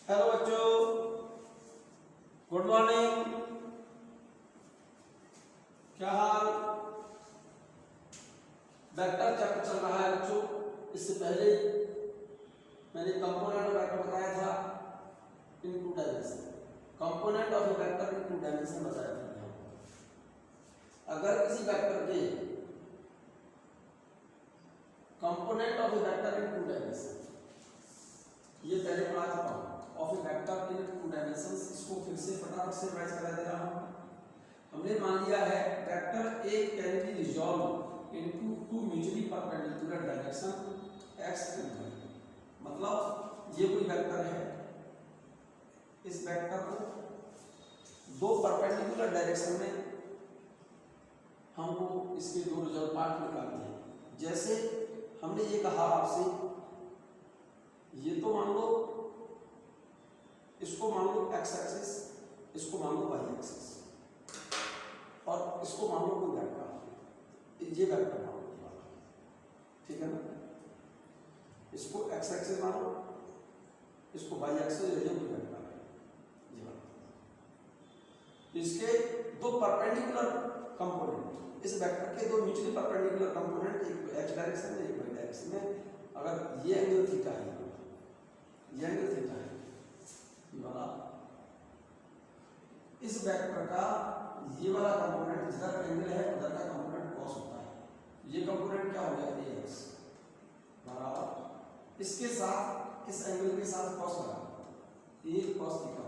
Hello बच्चों, good morning. क्या हाल? Vector chapter चल रहा है बच्चों। इससे पहले मैंने कंपोनेंट ऑफ वेक्टर बताया था in two dimension. Component of a vector in two dimension बताया था। अगर किसी वेक्टर के component of a vector in two dimension, ये पहले पढ़ा चुका हूं। Of a vector in two dimensions, इसको फिर से फटाफट से रिवाइज करा दे रहा हूं। हमने मान लिया है vector A can be resolve into two mutually perpendicular direction X and Y. मतलब ये कोई वेक्टर है, इस वेक्टर को दो परपेंडिकुलर डायरेक्शन में हमको इसके दो रिजल्ट पार्ट निकालते हैं। जैसे हमने ये कहा आपसे, ये तो मान लो, इसको मान लो एक्स एक्सिस, इसको मान लो वाई एक्सिस, और इसको मान लो कोई वेक्टर, ये वेक्टर मान लो, ठीक है ना। इसको एक्स एक्सिस मानो, इसको वाई एक्सिस, ये कोई वेक्टर है, ये वाला। इसके दो परपेंडिकुलर कंपोनेंट, इस वेक्टर के दो म्यूचुअली परपेंडिकुलर कंपोनेंट, एक एक्स डायरेक्शन में, एक वाई डायरेक्शन में। अगर ये एंगल थीटा है, ये एंगल थीटा है, ये वाला, इस वेक्टर का ये वाला कंपोनेंट जिधर एंगल है उधर का कंपोनेंट कॉस होता है। ये कंपोनेंट क्या हो गया, ए एक्स बराबर, इसके साथ इस एंगल के साथ कॉस लगा, ए कॉस थीटा।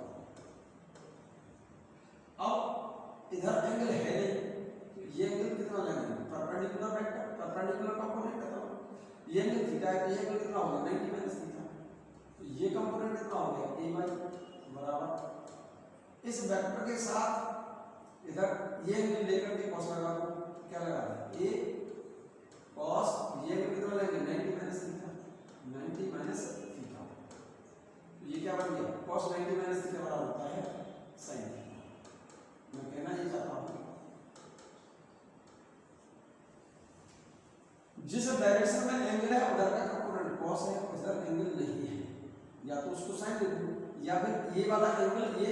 अब इधर एंगल है नहीं, ये एंगल कितना लेंगे, परपेंडिकुलर वेक्टर, परपेंडिकुलर कंपोनेंट है, तो ये एंगल थीटा है, तो ये एंगल कितना हो गया 90 माइनस थीटा। तो ये कंपोनेंट कितना हो गया, ए वाई बराबर, इस वेक्टर के साथ इधर ये एंगल लेकर के कॉस लगा दो, क्या लगा है, ए कॉस, ये एंगल कितना लेंगे 90 माइनस थीटा, 90 माइनस थीटा। तो ये क्या बन गया, कॉस 90 माइनस थीटा बराबर होता है साइन थीटा। मैं कहना ये चाहता हूं, जिस डायरेक्शन में एंगल है उधर का कंपोनेंट कॉस है, इधर एंगल नहीं है, या तो उसको साइन दे दो, या फिर ये वाला एंगल, ये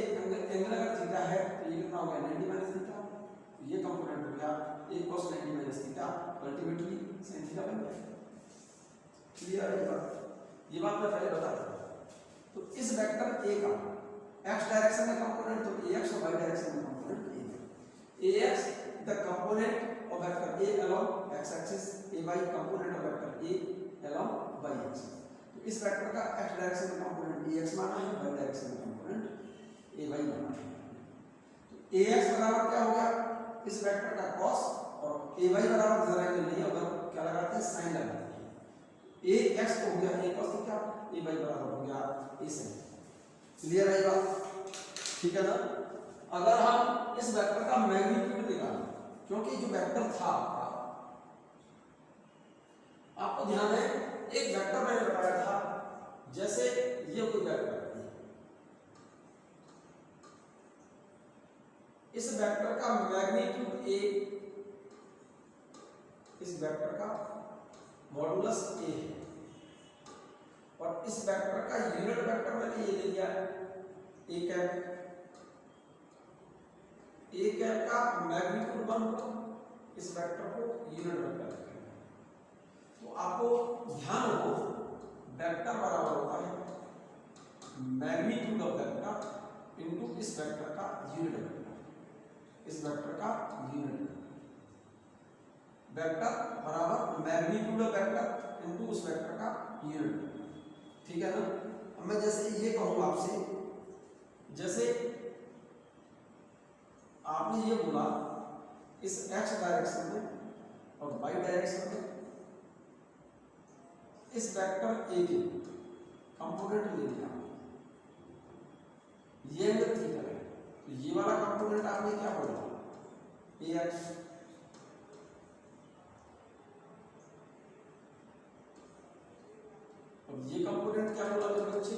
एंगल अगर थीटा है तो ये कितना हो गया 90 माइनस थीटा, तो ये कंपोनेंट हो गया a cos 90 minus theta, ultimately sin theta बन गया। क्लियर है ये बात मैं पहले बता था। तो इस वेक्टर a का x डायरेक्शन में कंपोनेंट, तो ax और y डायरेक्शन में component ax the component of vector a along x axis, ay component of vector a along y axis। तो इस वेक्टर का x डायरेक्शन में कंपोनेंट ax माना है, y डायरेक्शन में कंपोनेंट ay माना है। तो ax बराबर क्या हो गया, इस वेक्टर का cos, और ay बराबर जरा एंगल नहीं है, उधर क्या लगाते हैं, sin लगाते हैं। ax हो गया a cos थीटा, ay बराबर हो गया a sin। क्लियर है बात, ठीक है ना। अगर हम इस वेक्टर का मैग्नीट्यूड निकालें, क्योंकि जो वेक्टर था आपको ध्यान है, एक वेक्टर मैंने बताया था, जैसे ये कोई वेक्टर है, इस वेक्टर का मैग्नीट्यूड a, इस वेक्टर का मॉडुलस a है, और इस वेक्टर का यूनिट वेक्टर मैंने ये ले लिया है a कैप। a कैप का मैग्नीट्यूड 1 होगा, इस वेक्टर को यूनिट वेक्टर लिखेंगे। तो आपको ध्यान हो, वेक्टर बराबर होता है मैग्नीट्यूड ऑफ वेक्टर इनटू इस वेक्टर का यूनिट वेक्टर, इस वेक्टर का यूनिट वेक्टर बराबर मैग्नीट्यूड ऑफ वेक्टर इनटू उस वेक्टर का यूनिट, ठीक है ना। अब मैं जैसे ये कहूंगा आपसे, जैसे आपने ये बोला इस x डायरेक्शन में और y डायरेक्शन में इस वेक्टर a के कंपोनेंट ले लिया, ये एंगल थीटा है, तो ये वाला कंपोनेंट आपने क्या बोला, ax, अब ये कंपोनेंट क्या बोला मेरे बच्चे,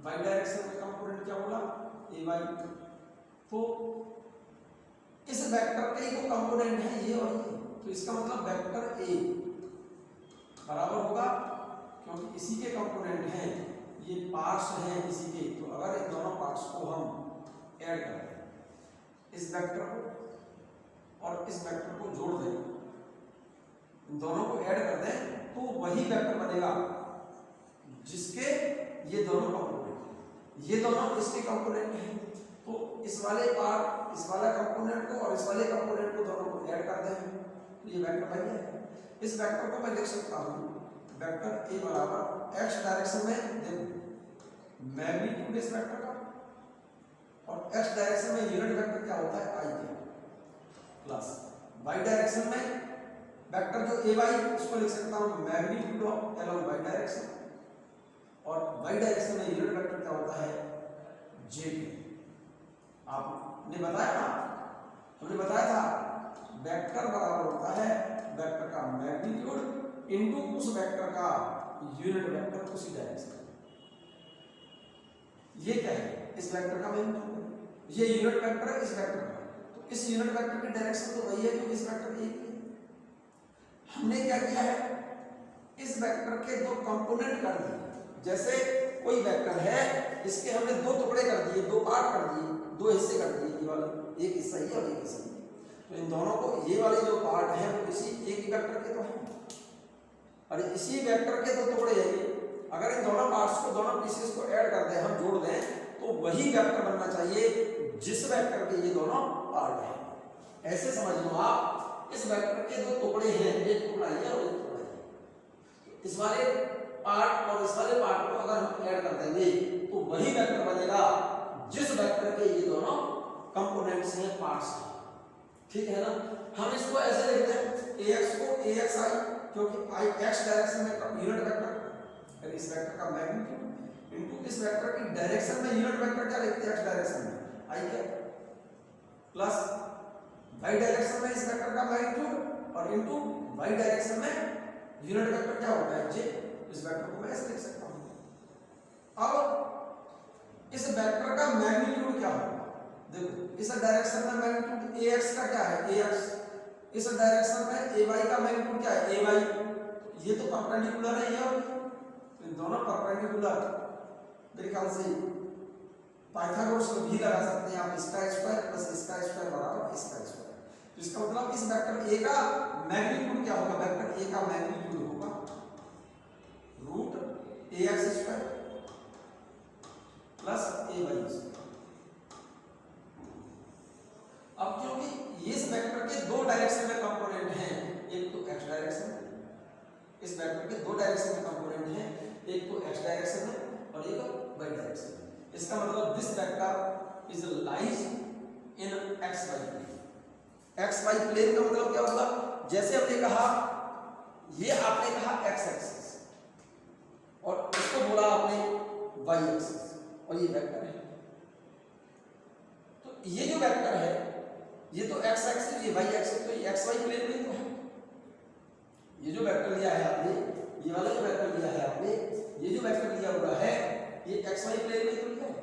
y डायरेक्शन में कंपोनेंट क्या बोला, ay। तो इस वेक्टर का ही तो कंपोनेंट है ये और ये, तो इसका मतलब वेक्टर a बराबर होगा, क्योंकि इसी के कंपोनेंट हैं, ये पार्ट्स हैं इसी के, तो अगर इन दोनों पार्ट्स को हम ऐड कर दें, इस वेक्टर को और इस वेक्टर को जोड़ दें, इन दोनों को ऐड कर दें, तो वही वेक्टर बनेगा जिसके ये दोनों कंपोनेंट, ये दोनों इसके कंपोनेंट हैं। तो इस वाले पार्ट, इस वाला कंपोनेंट को और इस वाले कंपोनेंट को दोनों को ऐड कर दें, तो ये वेक्टर बन गया। इस वेक्टर को मैं लिख सकता हूँ वेक्टर ए बराबर एक्स डायरेक्शन में, देखो मैग्नीट्यूड इस वेक्टर का, और एक्स डायरेक्शन में यूनिट वेक्टर क्या होता है आई के, प्लस वाई डायरेक्शन में वेक्टर जो ए वाई, इसको लिख सकता हूँ magnitude of along Y direction, और वाई डायरेक्शन में यूनिट वेक्टर क्या होता है जे के। आपने बताया ना, हमने बताया था वेक्टर बराबर होता है वेक्टर का मैग्नीट्यूड इनटू उस वेक्टर का यूनिट वेक्टर उसी डायरेक्शन। ये क्या है, इस वेक्टर का मैग्नीट्यूड, ये यूनिट वेक्टर है इस वेक्टर का, तो इस यूनिट वेक्टर की डायरेक्शन तो वही है जो इस वेक्टर की। हमने क्या किया है, इस वेक्टर के दो कंपोनेंट कर दिए। जैसे कोई वेक्टर है, इसके हमने दो टुकड़े कर दिए, दो पार्ट कर दिए, दो हिस्से कर दिए, ये वाले एक हिस्सा ये और एक हिस्सा ये, तो इन दोनों को, ये वाले जो पार्ट हैं वो इसी एक ही वेक्टर के तो हैं, और इसी वेक्टर के दो टुकड़े हैं। अगर इन दोनों पार्ट्स को, दोनों पीसेस को ऐड कर दें, हम जोड़ दें, तो वही वेक्टर बनना चाहिए जिस वेक्टर के ये दोनों पार्ट हैं। ऐसे समझ लो आप, इस वेक्टर के दो टुकड़े हैं, एक टुकड़ा ये और एक टुकड़ा ये, इस वाले पार्ट और इस वाले पार्ट को अगर हम ऐड कर देंगे तो वही वेक्टर बनेगा जिस वेक्टर के ये दोनों कंपोनेंट्स हैं, पार्ट्स हैं। ठीक है ना। हम इसको ऐसे लिखते हैं ax को axi, क्योंकि i x डायरेक्शन में यूनिट वेक्टर, इस वेक्टर का मैग्नीट्यूड इनटू इस वेक्टर की डायरेक्शन में यूनिट वेक्टर क्या लिखते हैं x डायरेक्शन में i क्या, प्लस y डायरेक्शन में इस वेक्टर का मैग्नीट्यूड और इनटू y डायरेक्शन में यूनिट वेक्टर क्या होता है j। इस वेक्टर को मैं ऐसे लिख सकता हूं। अब इस वेक्टर का मैग्नीट्यूड क्या होगा, देखो इस डायरेक्शन में मैग्नीट्यूड ax का क्या है ax, इस डायरेक्शन में ay का मैग्नीट्यूड क्या है ay, ये तो परपेंडिकुलर है ये, इन दोनों परपेंडिकुलर, मेरे ख्याल से पाइथागोरस को भी लगा सकते हैं आप, इसका स्क्वायर प्लस इसका स्क्वायर बराबर इसका स्क्वायर। तो इसका मतलब इस वेक्टर a का मैग्नीट्यूड क्या होगा, वेक्टर a का मैग्नीट्यूड होगा root ax square plus ay square. अब क्योंकि इस वेक्टर के दो डायरेक्शन में कंपोनेंट हैं, एक तो x डायरेक्शन में, इस वेक्टर के दो डायरेक्शन में कंपोनेंट हैं, एक तो x डायरेक्शन में और एक y डायरेक्शन में। इसका मतलब this vector is lies in xy plane. xy plane का मतलब क्या होगा, जैसे हमने कहा, ये आपने कहा x एक्सिस और इसको बोला आपने y एक्सिस, और ये वेक्टर है, तो ये जो वेक्टर है ये तो x एक्सिस, ये y एक्सिस, तो ये xy प्लेन में तो है। ये जो वेक्टर लिया है आपने, ये वाला जो वेक्टर लिया है आपने, ये जो वेक्टर लिया हुआ है ये xy प्लेन में तो लिया है,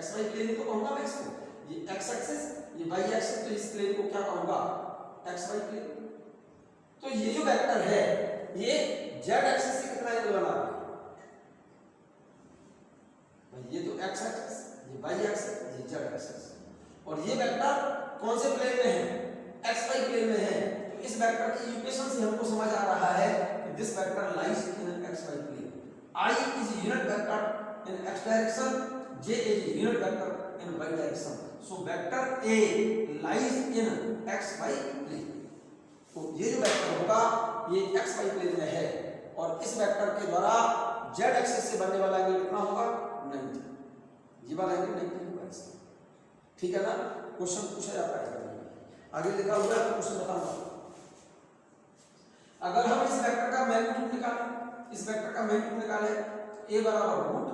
xy प्लेन को कहूंगा मैं इसको, ये x एक्सिस, ये y एक्सिस, तो इस प्लेन को क्या कहूंगा xy प्लेन। तो ये जो वेक्टर है ये z एक्सिस से कितना एंगल बना रहा है, ये तो x एक्सिस, ये y एक्सिस, ये z एक्सिस, और ये वेक्टर कौन से प्लेन में है, xy प्लेन में है। तो इस वेक्टर की इक्वेशन से हमको समझ आ रहा है कि this vector lies in xy plane, I is unit vector in x direction, j is unit vector in y direction, so vector A lies in xy plane। तो ये जो वेक्टर होगा ये xy प्लेन में है, और इस वेक्टर के द्वारा z एक्सिस से बनने वाला एंगल कितना होगा 90, ये वाला एंगल 90 होगा इसका। ठीक है ना। क्वेश्चन पूछा जाता है, आगे लिखा हुआ है, क्वेश्चन बताना। अगर हम इस वेक्टर का मैग्नीट्यूड निकालें, इस वेक्टर का मैग्नीट्यूड निकालें, a बराबर root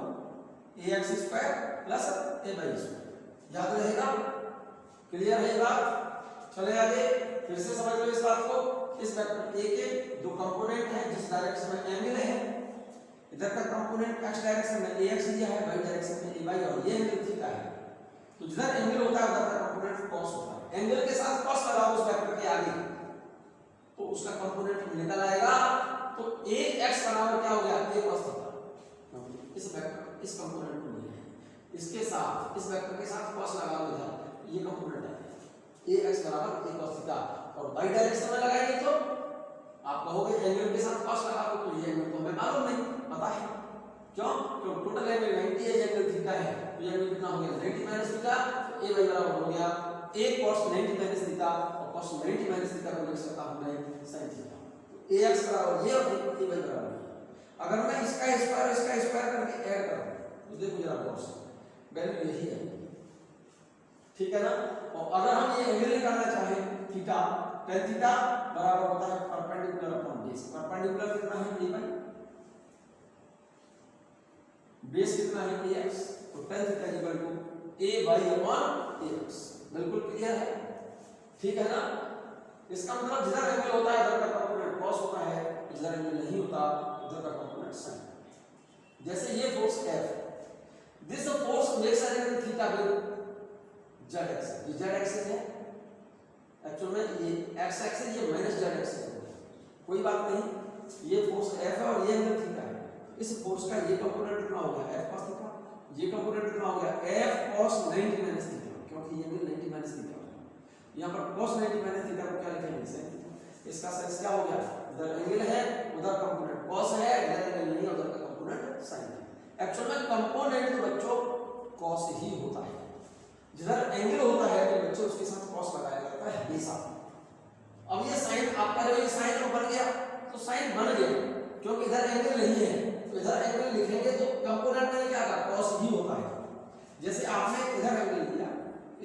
ax square plus ay square, याद रहेगा, क्लियर है बात। चले आगे, फिर से समझ लो इस बात को। इस वेक्टर a के दो कंपोनेंट हैं, जिस डायरेक्शन में एंगल है, इधर का कंपोनेंट x डायरेक्शन में ax दिया है, y डायरेक्शन में ay, और ये एंगल थीटा है। तो जिधर एंगल होता है उधर का कंपोनेंट cos होता है, एंगल के साथ cos लगाओ उस वेक्टर के आगे तो उसका कंपोनेंट निकल आएगा। तो ax बराबर क्या हो गया, a cos थीटा, इस वेक्टर इस कंपोनेंट को लिया है, इसके साथ इस वेक्टर के साथ cos लगा लो इधर, ये कंपोनेंट है ax बराबर a cos थीटा, और y डायरेक्शन में लगाएंगे तो आप कहोगे एंगल के साथ cos लगा लो, तो ये एंगल तो हमें मालूम नहीं पता है, क्यों? क्योंकि टोटल एंगल 90 है, एंगल थीटा है, तो ये एंगल कितना हो गया 90 माइनस थीटा, तो a y बराबर हो गया a cos 90 माइनस थीटा, और cos 90 माइनस थीटा को लिख सकता हूं मैं sin थीटा, तो ax बराबर ये और a y बराबर। अगर मैं इसका स्क्वायर करके ऐड कर दूं तो देखो जरा गौर से वैल्यू यही है, ठीक है ना। और अगर हम ये एंगल निकालना चाहें थीटा, tan थीटा बराबर होता है परपेंडिकुलर अपॉन बेस, परपेंडिकुलर कितना है a बाई बेस कितना है ax, तो tan theta equal to a by upon ax, बिल्कुल क्लियर है, ठीक है ना। इसका मतलब जिधर एंगल होता है उधर का कंपोनेंट cos होता है, जिधर एंगल नहीं होता उधर का कंपोनेंट sin। जैसे ये force F, this force makes an angle theta with z axis, ये z एक्सिस है, एक्चुअल में ये x एक्सिस, ये माइनस z एक्सिस है, कोई बात नहीं, ये फोर्स F है और ये एंगल थीटा है, इस फोर्स का ये कंपोनेंट कितना हो गया F cos थीटा, ये कंपोनेंट कितना हो गया F cos 90 माइनस थीटा, क्योंकि ये एंगल 90 माइनस थीटा है, यहां पर cos 90 माइनस थीटा को क्या लिखेंगे sin थीटा, इसका सेंस क्या हो गया, इधर एंगल है उधर कंपोनेंट cos है, इधर एंगल नहीं है उधर का कंपोनेंट sin है। एक्चुअल में कंपोनेंट तो बच्चों cos ही होता है, जिधर एंगल होता है तो बच्चों उसके साथ cos लगाया जाता है हमेशा। अब ये sin आप कह रहे हो ये sin तो बन गया, तो sin बन गया क्योंकि इधर एंगल नहीं है, तो इधर एंगल लिखेंगे तो कंपोनेंट में क्या होगा cos ही होता है। जैसे आपने इधर एंगल लिया,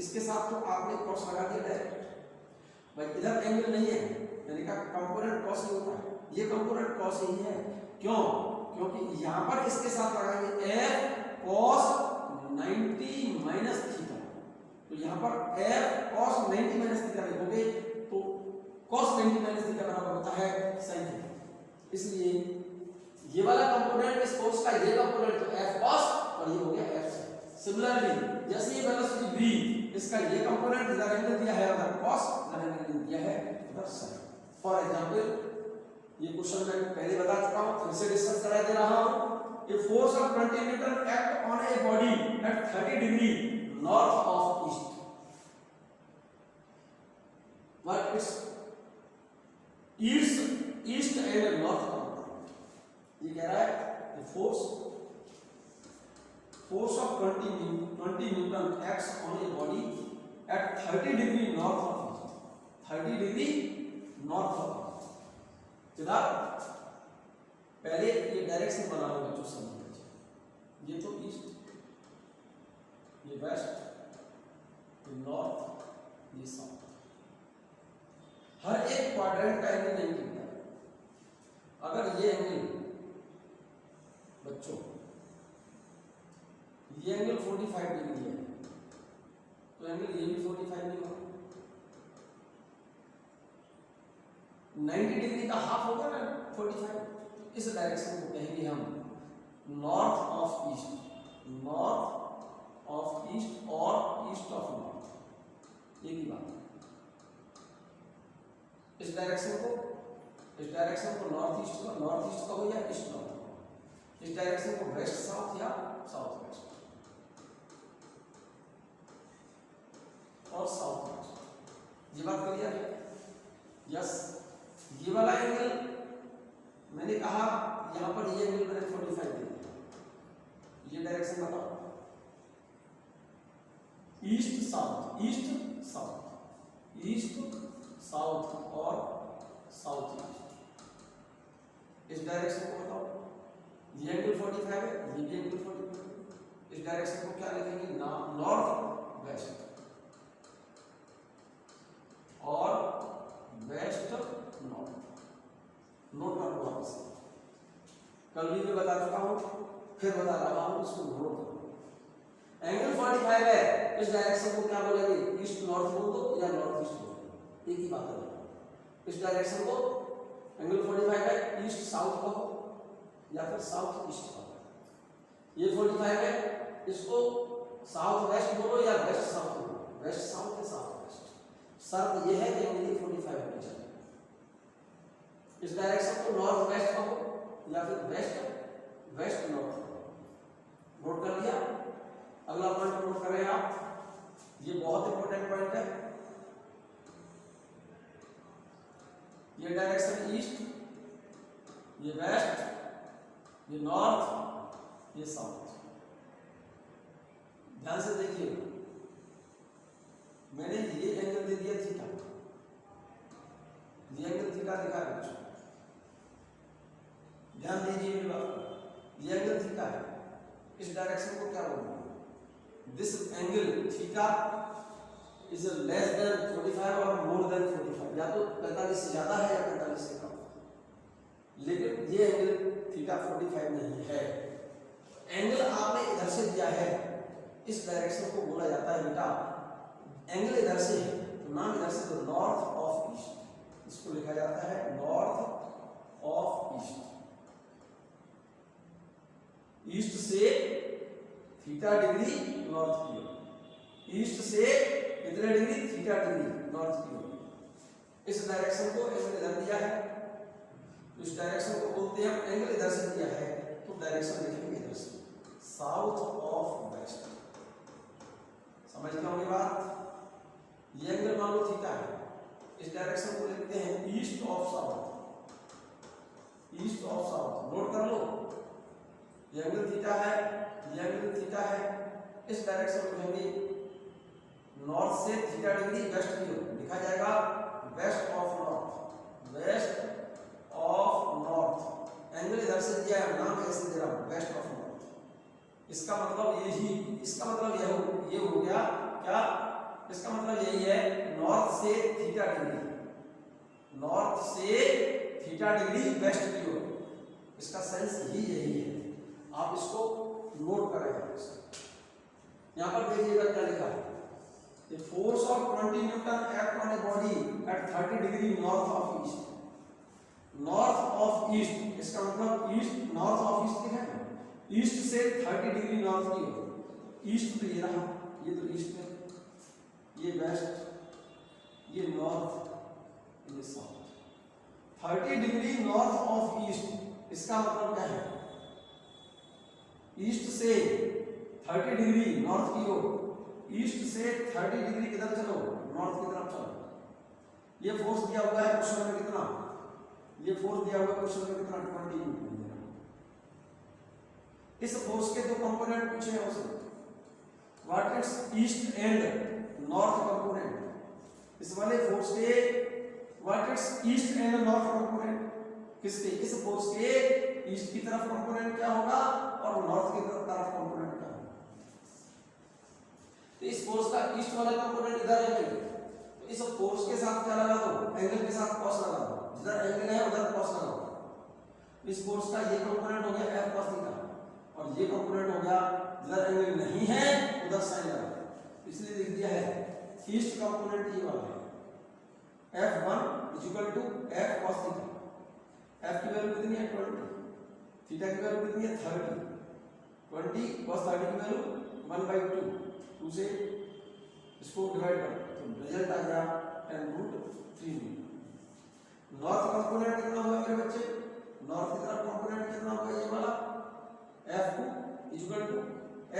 इसके साथ तो आपने cos लगा दिया डायरेक्ट, भाई इधर एंगल नहीं है यानी का कंपोनेंट cos ही होता है, ये कंपोनेंट cos ही है, क्यों? क्योंकि यहां पर इसके साथ लगाएंगे f cos 90 माइनस थीटा, तो यहां पर f cos 90 माइनस थीटा लिखोगे तो cos 90 माइनस थीटा बराबर होता है sin थीटा, इसलिए ये वाला कंपोनेंट इस फोर्स का ये कंपोनेंट तो f cos और ये हो गया f sin। सिमिलरली जैसे ये वेलोसिटी v, इसका ये कंपोनेंट इधर एंगल दिया है उधर cos, इधर एंगल दिया है उधर sin। फॉर एग्जांपल ये क्वेश्चन मैं पहले बता चुका हूं, फिर से डिस्कस करा दे रहा हूं। A force of 20 Newton act on a body at 30 degree north of east, what it's east and north component. ये कह रहा है a force of 20 Newton acts on a body at 30 degree north of east, 30 degree north of east. पहले ये direction बना हुआ बच्चों समझ, ये तो ईस्ट, ये वेस्ट, ये नॉर्थ, ये साउथ, हर एक क्वाड्रेंट का एंगल नहीं मिलता। अगर ये एंगल बच्चों ये एंगल 45 डिग्री है तो एंगल ये भी 45 डिग्री होगा, 90 डिग्री का हाफ होगा ना 45, इस डायरेक्शन को कहेंगे हम नॉर्थ ऑफ ईस्ट और ईस्ट ऑफ नॉर्थ, एक ही बात है। इस डायरेक्शन को नॉर्थ ईस्ट कहो या ईस्ट नॉर्थ, इस डायरेक्शन को वेस्ट साउथ या साउथ वेस्ट और साउथ वेस्ट। ये बात क्लियर है? यस। ये वाला एंगल मैंने कहा यहां पर ये एंगल मैंने 45 दिया, ये डायरेक्शन बताओ, ईस्ट साउथ और साउथ ईस्ट, इस डायरेक्शन को बताओ। ये एंगल 45 है, ये भी एंगल 45 है, इस डायरेक्शन को क्या लिखेंगे नॉर्थ वेस्ट और वेस्ट नॉर्थ। नोट कर लो वापस, कल भी मैं बता चुका हूं फिर बता रहा हूं, इसको नोट करो। एंगल 45 है, इस डायरेक्शन को क्या बोलेंगे ईस्ट नॉर्थ बोल दो या नॉर्थ ईस्ट बोल दो, एक ही बात है। इस डायरेक्शन को एंगल 45 है, ईस्ट साउथ कहो या फिर साउथ ईस्ट कहो। ये 45 है, इसको साउथ वेस्ट बोलो या वेस्ट साउथ बोलो, वेस्ट साउथ या साउथ वेस्ट। शर्त ये है कि एंगल 45 होनी चाहिए। इस डायरेक्शन को नॉर्थ वेस्ट कहो या फिर वेस्ट नॉर्थ कहो। ये बहुत इंपॉर्टेंट पॉइंट है। ये डायरेक्शन ईस्ट, ये वेस्ट, ये नॉर्थ, ये साउथ। ध्यान से देखिए, मैंने ये एंगल दे दिया थीटा, ये एंगल थीटा दिखा है बच्चों, ध्यान दीजिए मेरी बात पर। ये एंगल थीटा है, इस डायरेक्शन को क्या बोलते हैं? This angle theta is less than 45 और मोर देन 45, या तो 45 से ज्यादा है या 45 से कम। लेकिन ये एंगल थीटा 45 नहीं है। एंगल आपने इधर से दिया है, इस डायरेक्शन को बोला जाता है बेटा, एंगल इधर से है तो नाम इधर से, तो नॉर्थ ऑफ ईस्ट, इसको लिखा जाता है नॉर्थ ऑफ ईस्ट। ईस्ट से थीटा डिग्री नॉर्थ की ओर, ईस्ट से कितने डिग्री? थीटा डिग्री नॉर्थ की ओर। इस डायरेक्शन को एंगल इधर दिया है, इस डायरेक्शन को बोलते हैं, एंगल इधर से दिया है तो डायरेक्शन लिखेंगे इधर से, साउथ ऑफ वेस्ट। समझ गए होंगे बात? ये एंगल मान लो थीटा है, इस डायरेक्शन को लिखते हैं east of south, east of south. Note कर लो, ये एंगल थीटा है, ये एंगल थीटा है, इस डायरेक्शन को लिखेंगे नॉर्थ से थीटा डिग्री वेस्ट की ओर, लिखा जाएगा west of north, west of north. Angle इधर से दिया है, नाम ऐसे दे रहा हूं, वेस्ट ऑफ नॉर्थ। इसका मतलब यही, इसका मतलब ये हो गया क्या? इसका मतलब यही है, नॉर्थ से थीटा डिग्री, नॉर्थ से थीटा डिग्री वेस्ट की ओर। इसका सेंस ही यही है, आप इसको नोट करें। यहां पर देखिएगा क्या लिखा है, The force of 20 Newton act on a body at 30 degree north of east. North of east, इसका मतलब ईस्ट, नॉर्थ ऑफ ईस्ट लिखा है, ईस्ट से 30 डिग्री नॉर्थ की ओर। ईस्ट तो ये रहा, ये तो ईस्ट है, ये वेस्ट, ये नॉर्थ, ये south. 30 degree north of east, इसका मतलब क्या है? ईस्ट से 30 डिग्री नॉर्थ की ओर, ईस्ट से 30 डिग्री किधर चलो? नॉर्थ की तरफ चलो। ये फोर्स दिया हुआ है क्वेश्चन में कितना? ये फोर्स दिया हुआ है क्वेश्चन में कितना? 20 न्यूटन। इस फोर्स के दो कंपोनेंट पूछे हैं उससे, what is east and north component. इस वाले फोर्स के what is east and north component, किसके? इस फोर्स के ईस्ट की तरफ कंपोनेंट क्या होगा और नॉर्थ की तरफ कंपोनेंट क्या होगा। तो इस फोर्स का ईस्ट वाला कंपोनेंट इधर है, तो इस फोर्स के साथ क्या लगा दो? एंगल के साथ कॉस लगा दो, जिधर एंगल है उधर कॉस लगा दो। इस फोर्स का ये कंपोनेंट हो गया f cos थीटा, और ये कंपोनेंट हो गया जिधर एंगल नहीं है उधर साइन लगा दो। इसलिए लिख दिया है ईस्ट कंपोनेंट ये वाला है, f1 equal to f cos theta. f की वैल्यू कितनी है? 20, थीटा की वैल्यू कितनी है? 30, 20 cos 30 की वैल्यू 1/2, 2 से इसको डिवाइड कर तो रिजल्ट आ गया 10√3। नॉर्थ कंपोनेंट कितना हुआ मेरे बच्चे? नॉर्थ की तरफ कंपोनेंट कितना होगा? ये वाला f2 equal to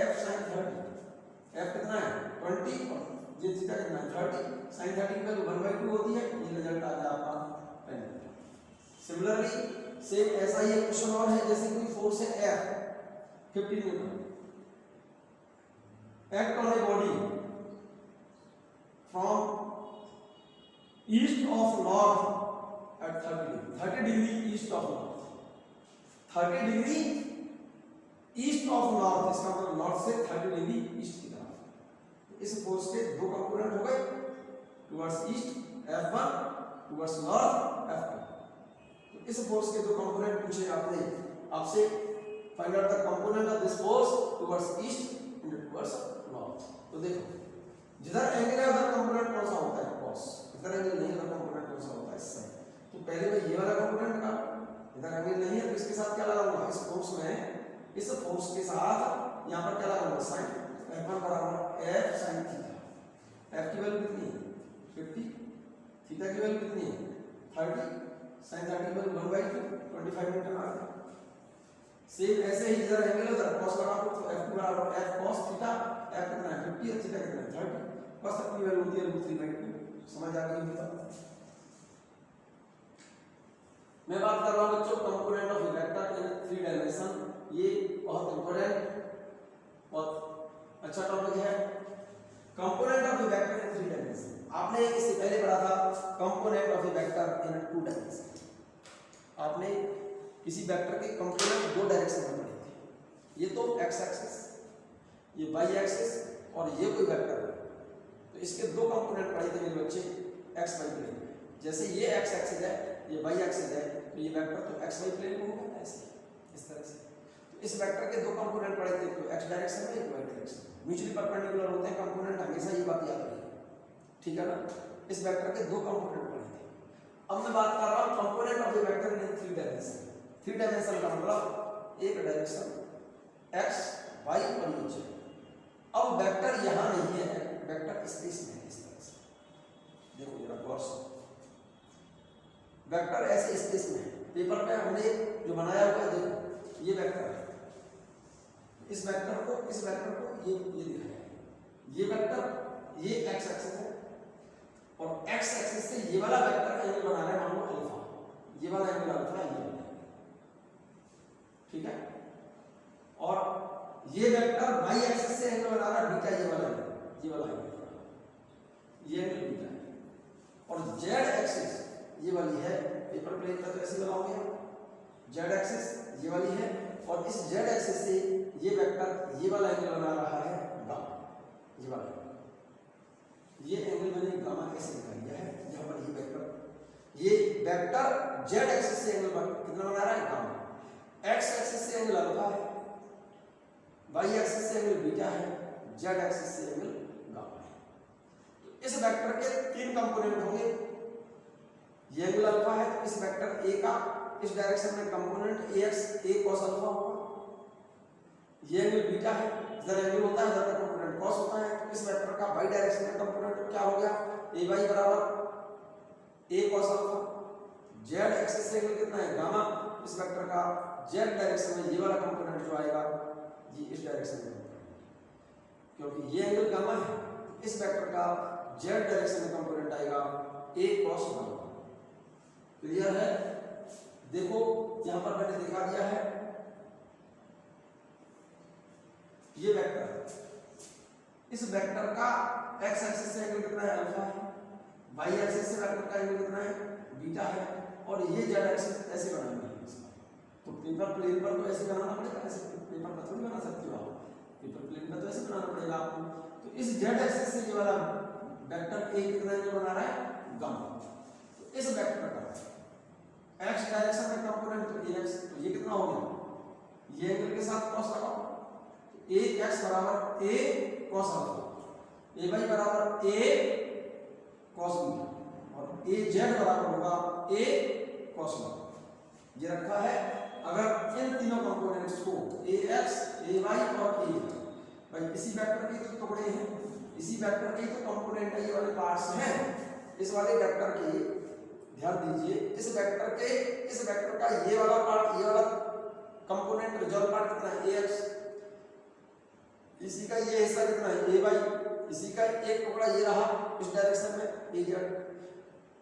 f sin 30। f कितना है? 20 और ये थीटा कितना है? 30। sin 30 की वैल्यू 1/2 होती है, ये रिजल्ट आ गया आपका 10। सिमिलरली सेम ऐसा ही एक क्वेश्चन और है, जैसे कोई फोर्स है F 50 Newton, act on a body from east of north at 30 degree east of north, 30 degree east of north, इसका मतलब नॉर्थ से 30 डिग्री ईस्ट की तरफ। इस फोर्स के दो कंपोनेंट हो गए, towards east F1, towards north F2। तो इस फोर्स के दो कंपोनेंट पूछे आपसे find out the component of this force towards east and towards north. तो देखो, जिधर एंगल है उधर कंपोनेंट कौन सा होता है? कॉस। इधर एंगल नहीं है उधर कंपोनेंट कौन सा होता है? साइन। तो पहले मैं ये वाला कंपोनेंट का, इधर एंगल नहीं है तो इसके साथ क्या लगाऊंगा? इस फोर्स में, इस फोर्स के साथ यहां पर क्या लगाऊंगा? साइन। F1 बराबर F sin थीटा। F की वैल्यू कितनी है? 50, थीटा की वैल्यू कितनी है? 30, sin 30 की वैल्यू 1/2, 25 न्यूटन आ गया। सेम ऐसे ही जिधर एंगल है उधर cos लगा दो, तो F2 बराबर F cos थीटा। F कितना है? 50 और थीटा कितना है? 30। cos तक की वैल्यू होती है √3/2। समझ आ गई बात? मैं बात कर रहा हूं बच्चों component of vector in 3 dimension. ये बहुत इंपॉर्टेंट बहुत अच्छा टॉपिक है। Component of vector in 3 dimension आपने इससे पहले पढ़ा था component of vector in 2 dimension. आपने किसी वेक्टर के कंपोनेंट 2 डायरेक्शन में पढ़े थे। ये तो x एक्सिस, ये y एक्सिस और ये कोई वेक्टर है तो इसके 2 कंपोनेंट पढ़े थे मेरे बच्चे x y प्लेन में। जैसे ये x एक्सिस है ये y एक्सिस है तो ये वेक्टर तो x y प्लेन में होगा ऐसे इस तरह से। तो इस वेक्टर के 2 कंपोनेंट पढ़े थे तो x डायरेक्शन में एक y डायरेक्शन में म्यूचुअली परपेंडिकुलर होते हैं कंपोनेंट, हमेशा ये बात याद रखिए, ठीक है ना। इस वेक्टर के 2 कंपोनेंट पढ़े थे। अब मैं बात कर रहा हूं component of a vector in 3 dimension. 3 dimension का मतलब एक डायरेक्शन x y और ये z। अब वेक्टर यहां नहीं है, वेक्टर स्पेस में है इस तरह से। देखो जरा गौर से, वेक्टर ऐसे स्पेस में है। पेपर पे हमने जो बनाया हुआ है देखो ये वेक्टर है, इस वेक्टर को ये दिखाया है। ये वेक्टर ये x एक्सिस है और x एक्सिस से ये वाला वेक्टर एंगल बना रहा है मान लो अल्फा, ये वाला एंगल अल्फा ये वाला, ठीक है। और ये वेक्टर y एक्सिस से एंगल बना रहा है बीटा, ये वाला एंगल ये एंगल बीटा है। और z एक्सिस ये वाली है, पेपर प्लेन का तो ऐसे बनाओगे z एक्सिस ये वाली है और इस z एक्सिस से ये वेक्टर ये वाला एंगल बना रहा है गामा, ये वाला ये एंगल मैंने गामा ऐसे दिखा दिया है। यहाँ पर ये वेक्टर z एक्सिस से एंगल कितना बना रहा है गामा, x एक्सिस से एंगल अल्फा है, y एक्सिस से एंगल बीटा है, z एक्सिस से एंगल गामा है। तो इस वेक्टर के 3 कंपोनेंट होंगे। ये एंगल अल्फा है तो इस वेक्टर a का इस डायरेक्शन में कंपोनेंट a cos अल्फा होगा। ये एंगल बीटा है, इधर एंगल होता है इधर कंपोनेंट cos होता है तो इस वेक्टर का y डायरेक्शन में कंपोनेंट क्या हो गया ay बराबर a cos alpha. z axis से एंगल कितना है गामा, इस वेक्टर का z डायरेक्शन में ये वाला कंपोनेंट जो आएगा ये इस डायरेक्शन में, क्योंकि ये एंगल गामा है इस वेक्टर का z डायरेक्शन में कंपोनेंट आएगा a cos गामा। क्लियर है? देखो यहां पर मैंने दिखा दिया है ये वेक्टर, इस वेक्टर का x एक्सिस से एंगल कितना है अल्फा है, y एक्सिस से वेक्टर का एंगल कितना है बीटा है और ये z एक्सिस ऐसे बनाना है। तो पेपर प्लेन पर तो ऐसे बनाना पड़ेगा, ऐसे पेपर पर थोड़ी बना सकते हो आप, पेपर प्लेन पर तो ऐसे बनाना पड़ेगा आपको। तो इस z एक्सिस से ये वाला वेक्टर a कितना एंगल बना रहा है गामा। तो इस वेक्टर का x डायरेक्शन में कंपोनेंट तो ax, तो ये कितना हो गया ये एंगल के साथ cos लगाओ, ax बराबर a cos अल्फा, ay बराबर a cos बीटा और az बराबर होगा a cos बीटा। ये रखा है। अगर इन तीनों कंपोनेंट्स को ax ay और az भाई इसी वेक्टर के तो टुकड़े हैं, इसी वेक्टर के तो कंपोनेंट है, ये वाले पार्ट्स हैं इस वाले वेक्टर के। ध्यान दीजिए इस वेक्टर का ये वाला पार्ट, ये वाला कंपोनेंट रिजल्ट पार्ट कितना है ax, इसी का ये हिस्सा कितना है ay, इसी का एक टुकड़ा ये रहा इस डायरेक्शन में az।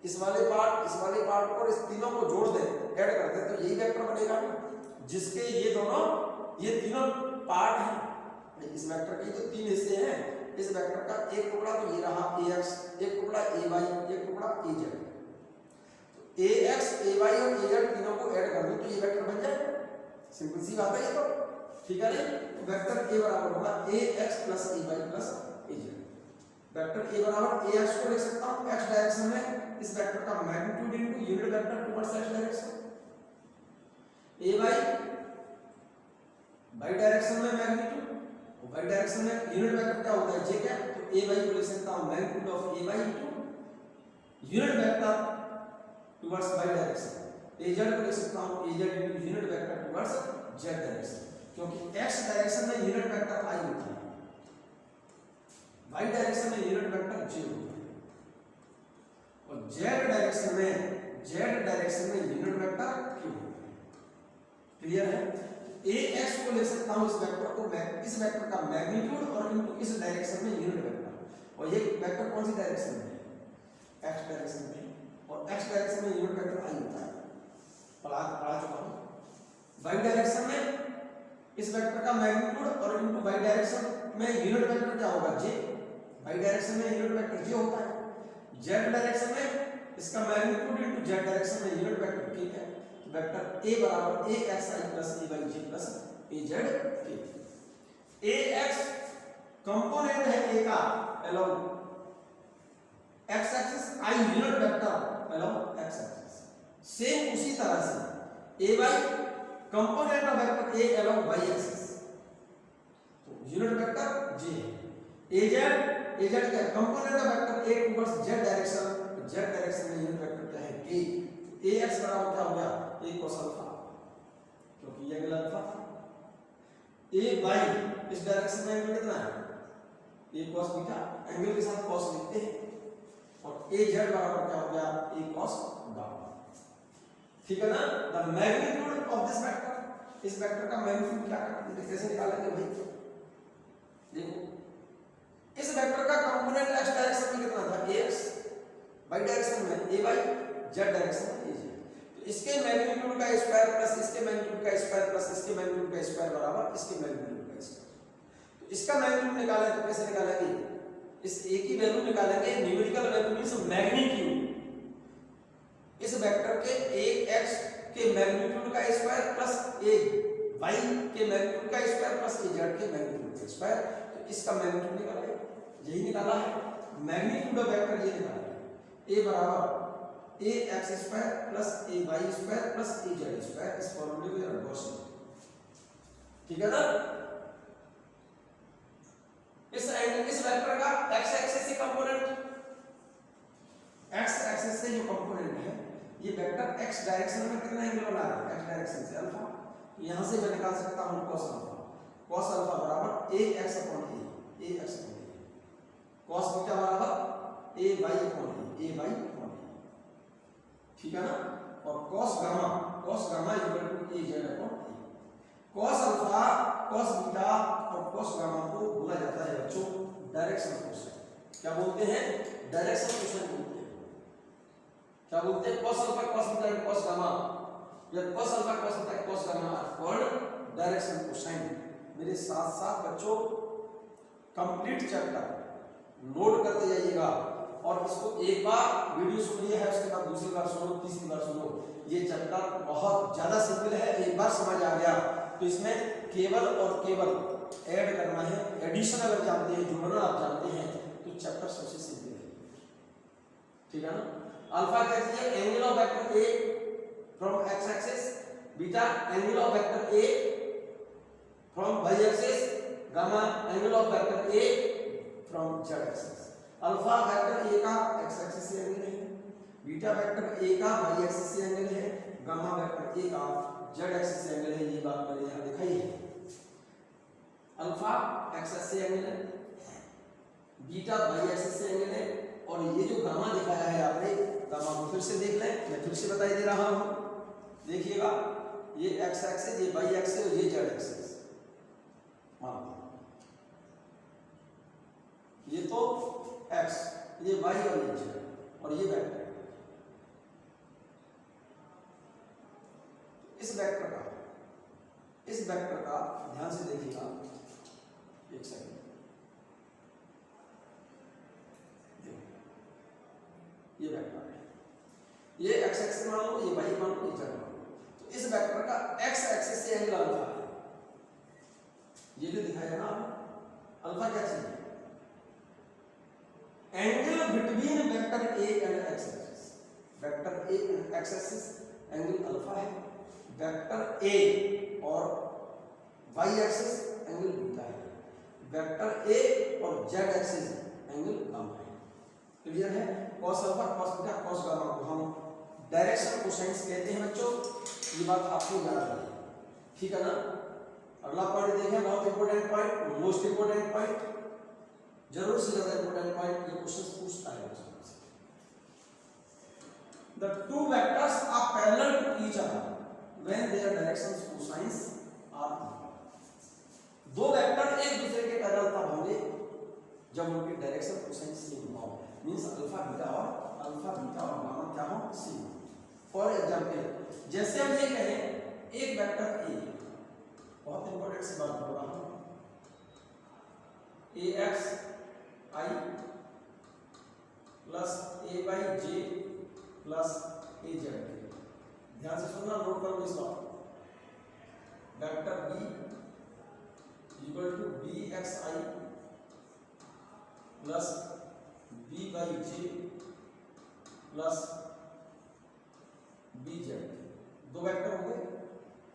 इस वाले पार्ट और इस तीनों को जोड़ दें, ऐड कर दें तो यही वेक्टर बनेगा जिसके ये तीनों पार्ट हैं। इस वेक्टर के तो 3 हिस्से हैं, इस वेक्टर का एक टुकड़ा तो ये रहा ax, एक टुकड़ा ay, एक टुकड़ा az। ax, ay और az तीनों को ऐड कर दो तो ये वेक्टर बन जाएगा। सिंपल सी बात है ये तो, ठीक है नहीं। तो वेक्टर a बराबर होगा ax plus ay plus az। Vector a बराबर ax को लिख सकता हूं x डायरेक्शन में इस वेक्टर का magnitude into unit vector towards x direction, ay y direction में मैग्नीट्यूड, y डायरेक्शन में यूनिट वेक्टर क्या होता है j क्या, तो ay को लिख सकता हूं magnitude of ay into unit vector towards y direction, az को लिख सकता हूं az into unit vector towards z direction, क्योंकि x डायरेक्शन में यूनिट वेक्टर i होता है, y डायरेक्शन में यूनिट वेक्टर j होता है और z डायरेक्शन में यूनिट वेक्टर q होता है। क्लियर है? ax को ले सकता हूं इस वेक्टर का मैग्नीट्यूड और इनटू इस डायरेक्शन में यूनिट वेक्टर, और ये वेक्टर कौन सी डायरेक्शन में है, एक्स डायरेक्शन में, और एक्स डायरेक्शन में यूनिट वेक्टर आई होता है, पढ़ा चुका हूं। वाई डायरेक्शन में इस वेक्टर का मैग्नीट्यूड और इनटू वाई डायरेक्शन में यूनिट वेक्टर क्या होगा, जे। वाई डायरेक्शन में यूनिट वेक्टर जे होता है, जेड डायरेक्शन में इसका मैग्नीट्यूड इनटू जेड डायरेक्शन में यूनिट वेक्टर के है। तो वेक्टर ए बराबर ए x I plus A Y J plus A Z के। ए एक्स कंपोनेंट है ए का along x axis, I unit vector along x axis. Same उसी तरह से ए Y component of vector A along Y axis, तो unit vector J है। A Z क्या component of vector A towards Z direction, Z direction में unit vector क्या है के। ए एक्स बराबर क्या हो गया ए cos अल्फा, क्योंकि ये एंगल अल्फा था। ए वाई इस डायरेक्शन में एंगल कितना है ए cos बीटा, एंगल के साथ cos लिखते हैं, और ए जेड बराबर क्या हो गया ए cos गामा। ठीक है ना। The magnitude of this vector, इस वेक्टर का मैग्नीट्यूड क्या कैसे निकालेंगे भाई, देखो इस वेक्टर का कंपोनेंट एक्स डायरेक्शन में कितना था ax, वाई डायरेक्शन में ay, जेड डायरेक्शन में az। तो इसके मैग्नीट्यूड का स्क्वायर प्लस इसके मैग्नीट्यूड का स्क्वायर प्लस इसके मैग्नीट्यूड का स्क्वायर बराबर इसके मैग्नीट्यूड का स्क्वायर। तो इसका मैग्नीट्यूड निकालें तो कैसे निकालेंगे, इस a की वैल्यू निकालेंगे, न्यूमेरिकल वैल्यू मींस मैग्नीट्यूड, इस वेक्टर के ax के मैग्नीट्यूड का स्क्वायर प्लस ay के मैग्नीट्यूड का स्क्वायर प्लस az के मैग्नीट्यूड का स्क्वायर। तो इसका मैग्नीट्यूड निकालेंगे, यही निकाला है मैग्नीट्यूड ऑफ वेक्टर, ये निकाला है a बराबर a x square plus a y square plus a z square. इस फॉर्मूले को जरा गौर से, ठीक है ना। इस वेक्टर का x एक्सिस से कंपोनेंट, x एक्सिस से जो कंपोनेंट है ये वेक्टर x डायरेक्शन में कितना एंगल बना रहा है, x डायरेक्शन से अल्फा। यहां से मैं निकाल सकता हूं cos अल्फा, cos अल्फा बराबर ax upon a, ax upon a, cos beta बराबर ay upon a, ay upon a, ठीक है ना। और cos gamma equal to az upon a। cos alpha, cos beta और cos गामा को बोला जाता है बच्चों डायरेक्शन कोसाइन। क्या बोलते हैं, डायरेक्शन कोसाइन बोलते हैं। क्या बोलते हैं, cos alpha cos beta cos gamma, या cos alpha cos beta cos gamma called direction cosine. मेरे साथ साथ बच्चों कंप्लीट चैप्टर नोट करते जाइएगा, और इसको एक बार वीडियो सुन लिया है उसके बाद दूसरी बार सुनो, तीसरी बार सुनो। ये चैप्टर बहुत ज्यादा सिंपल है, एक बार समझ आ गया तो इसमें केवल और केवल ऐड करना है, एडिशन अगर जानते हैं, जोड़ना आप जानते हैं तो चैप्टर सबसे सिंपल है, ठीक है ना। अल्फा कैसे है, angle of vector A from X axis, beta angle of vector A from Y axis, gamma angle of vector A from Z axis. Alpha vector A का एक्स एक्सिस से angle है, beta vector A का Y axis से angle है, gamma vector A का Z axis से angle है। ये बात मैंने यहां दिखाई है। अल्फा एक्स एक्सिस से एंगल है, बीटा वाई एक्सिस से एंगल है, और ये जो गामा दिखाया है आपने, गामा को फिर से देख लें, मैं फिर से बताई दे रहा हूं, देखिएगा ये एक्स एक्सिस, ये वाई एक्सिस और ये जेड एक्सिस। ये तो x, ये y और ये z, और ये वेक्टर। इस वेक्टर का ध्यान से देखिएगा, एक सेकंड, ये वेक्टर है, ये x एक्सिस मान लो, ये y मान लो, ये z मान लो। तो इस वेक्टर का x एक्सिस से एंगल अल्फा है, ये जो दिखाया ना अल्फा क्या चीज है, angle between vector a and x axis. Vector a and x axis angle alpha है, वेक्टर a और y एक्सिस एंगल बीटा है, वेक्टर a और z एक्सिस एंगल गामा है। क्लियर है। cos alpha cos beta cos gamma को हम direction cosines कहते हैं बच्चों, ये बात आपको याद रखनी है, ठीक है ना। अगला पॉइंट देखें, बहुत important point, most important point, जरूर से ज्यादा इंपॉर्टेंट पॉइंट ये क्वेश्चन पूछता है। The two vectors are parallel to each other when their directions cosines are equal. दो वेक्टर एक दूसरे के पैरेलल तब होंगे जब उनके डायरेक्शन कोसाइन सेम हो, मींस अल्फा बीटा और गामा क्या हो, सेम। फॉर एग्जांपल जैसे हम ये कहें एक वेक्टर ए, बहुत इंपॉर्टेंट सी बात बोल रहा हूं, ax I plus a by j plus az, ध्यान से सुनना, नोट करो इस बात। Vector b equal to bxi plus b by j plus bz, दो वेक्टर हो गए,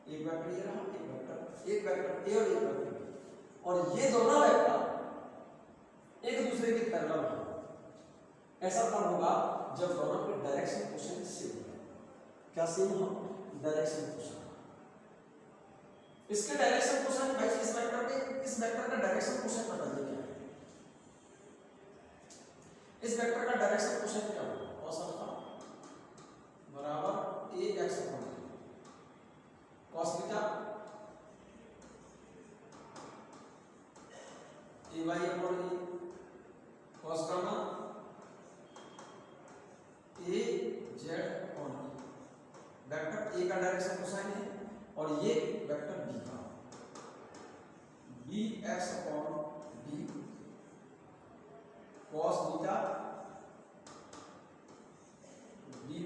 एक वेक्टर ये रहा, एक वेक्टर a और एक वेक्टर b, और ये दोनों वेक्टर एक दूसरे के पैरेलल हैं। ऐसा कब होगा, जब दोनों के डायरेक्शन कोसाइन सेम हो। क्या सेम हो, डायरेक्शन कोसाइन। इसके डायरेक्शन कोसाइन भाई इस वेक्टर का डायरेक्शन कोसाइन बताइए क्या है। इस वेक्टर का डायरेक्शन कोसाइन क्या होगा, cos अल्फा बराबर ax upon cos beta ay upon a cos gamma a z upon b। Vector a का डायरेक्शन कोसाइन है और ये वेक्टर b का, bx upon b cos beta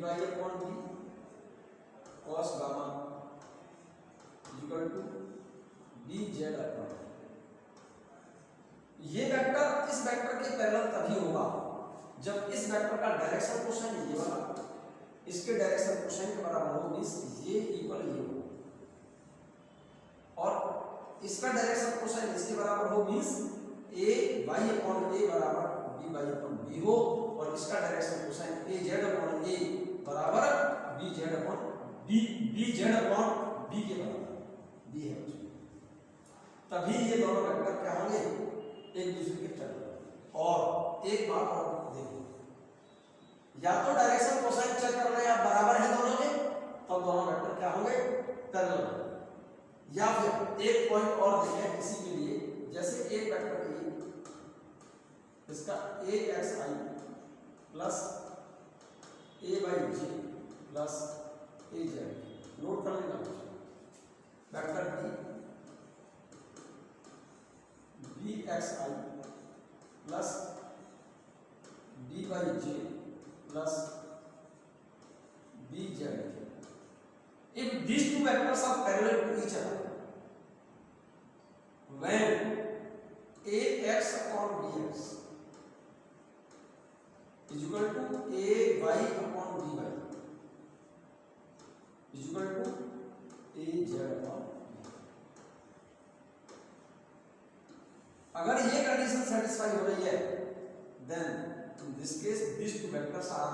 by upon b cos gamma equal to bz upon. ये vector इस vector के parallel तभी होगा जब इस वेक्टर का डायरेक्शन कोसाइन ये वाला इसके डायरेक्शन कोसाइन के बराबर हो, मींस ये इक्वल ये हो, और इसका डायरेक्शन कोसाइन इसके बराबर हो, means a y upon a बराबर b y अपॉन b हो, और इसका direction cosine a z upon a बराबर b z upon b z upon b के बराबर b है, तभी ये दोनों वेक्टर क्या होंगे, एक दूसरे के पैरेलल। और एक बात और देखो, या तो डायरेक्शन कोसाइन चेक करना है, या बराबर है दोनों के, तब दोनों वेक्टर क्या होंगे, पैरेलल। या फिर एक पॉइंट और देखें इसी के लिए, जैसे एक वेक्टर ए, इसका axi plus a by j plus az, note कर लेना। Vector b bxi plus b by j plus bz. If these two vectors are parallel to each other, when ax upon bx is equal to ay upon by is equal to az upon b. अगर ये condition satisfy हो रही है, then in this case these two vectors are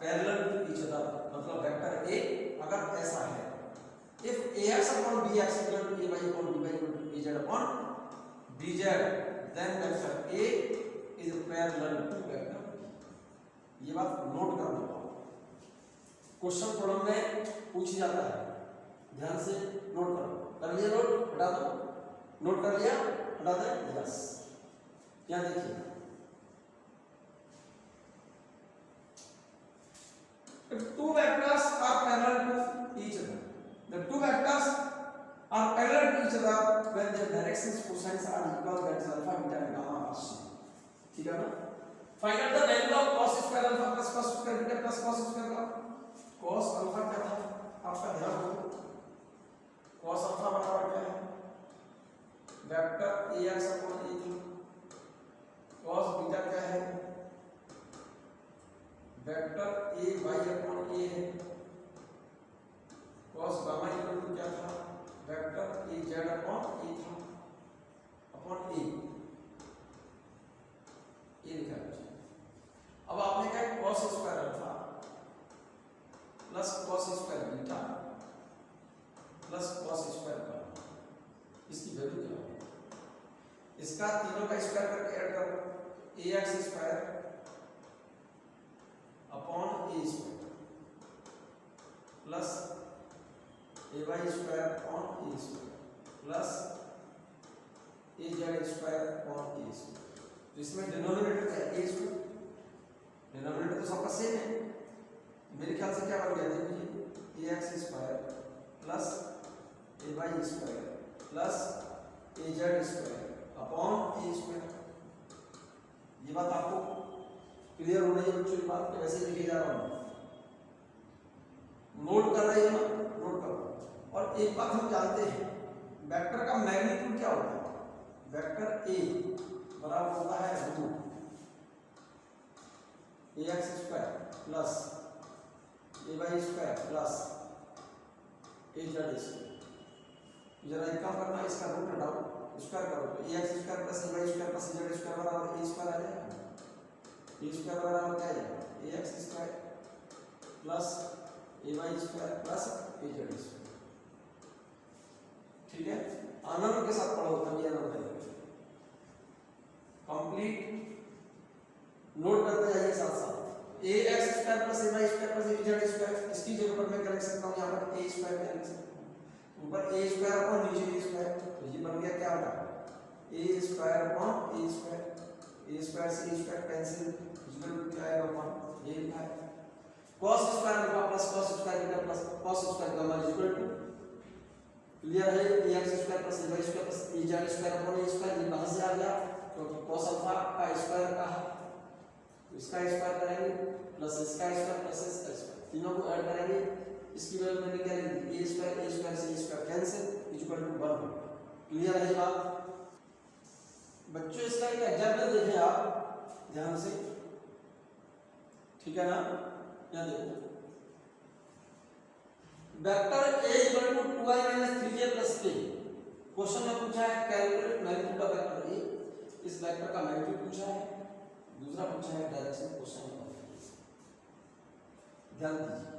parallel to each other, मतलब vector a अगर ऐसा है, if ax upon bx equal to ay upon by equal to bz upon bz, then vector a is parallel to vector b। ये बात note कर लो, question problem में पूछ जाता है, ध्यान से नोट करो। कर लिया नोट, हटा दो, नोट कर लिया, हटा दे, यस। यहाँ देखिए, if two vectors are parallel to each other, the two vectors are parallel to each other when their directions cosines are equal, that is alpha beta and gamma are same। ठीक है ना? Find out the value of cos square alpha plus cos square beta plus cos square gamma। cos alpha क्या था, आपका ध्यान रखो, cos alpha बराबर क्या है, वेक्टर ax अपॉन a था। cos बीटा क्या है, vector a y upon a है। cos गामा इक्वल टू क्या था, vector a z upon a था, अपॉन a, ये लिखा है। अब आपने कहा cos square alpha plus cos square beta plus cos square gamma, इसकी वैल्यू क्या होगी, इसका तीनों का स्क्वायर करके ऐड करो, ax square upon a square plus ay square upon a square plus az square upon a square. तो इसमें डिनोमिनेटर क्या है, ए स्क्वायर, डिनोमिनेटर तो सबका सेम है, मेरे ख्याल से क्या बन गया, देखिए ए X square plus A Y square plus A Z square upon A square. ये बात आपको क्लियर हो रही है बच्चों, की बात वैसे लिखे जा रहा हूँ, नोट कर रहे हैं ना, नोट करो। और एक बात हम जानते हैं, वेक्टर का मैग्नीट्यूड क्या होता है, वेक्टर ए बराबर होता है root A X square plus A Y square plus A Z square. जरा एक काम करना, इसका रूट हटाओ, स्क्वायर करो, तो ए X square plus A Y square plus A Z square बराबर ए स्क्वायर आ जाएगा। ए स्क्वायर बराबर क्या आएगा, ए X square plus A Y square plus A Z square. ठीक है, आनंद के साथ पढ़ो तभी आनंद आएगा। कंप्लीट नोट करते जाइए साथ साथ। ए X square plus A Y square plus A Z square, इसकी जगह पर मैं क्या लिख सकता हूँ, यहाँ पर ए स्क्वायर क्या लिख सकता हूँ, ऊपर ए स्क्वायर अपॉन नीचे ए स्क्वायर, तो ये बन गया क्या होगा, ए square upon A square, A square से ए स्क्वायर कैंसिल, इक्वल क्या आएगा अपॉन ये लिखा है, cos square alpha plus cos square beta plus cos square gamma equal to, clear है, A X square plus A Y square plus A Z square upon A square, ये कहां से आ गया, क्योंकि cos अल्फा का स्क्वायर का है, इसका स्क्वायर करेंगे प्लस इसका स्क्वायर प्लस इसका स्क्वायर, तीनों को ऐड करेंगे, इसकी वैल्यू मैंने क्या लिख दी, ए स्क्वायर से a square cancel equal to 1। Clear है बात बच्चों? इसका एक एग्जांपल देखें आप ध्यान से, ठीक है ना, यहाँ देखो, vector a equal to 2i minus 3j plus k, question में पूछा है calculate magnitude of vector a, इस वेक्टर का मैग्नीट्यूड पूछा है, दूसरा पूछा है डायरेक्शन कोसाइन ऑफ, ध्यान दीजिए,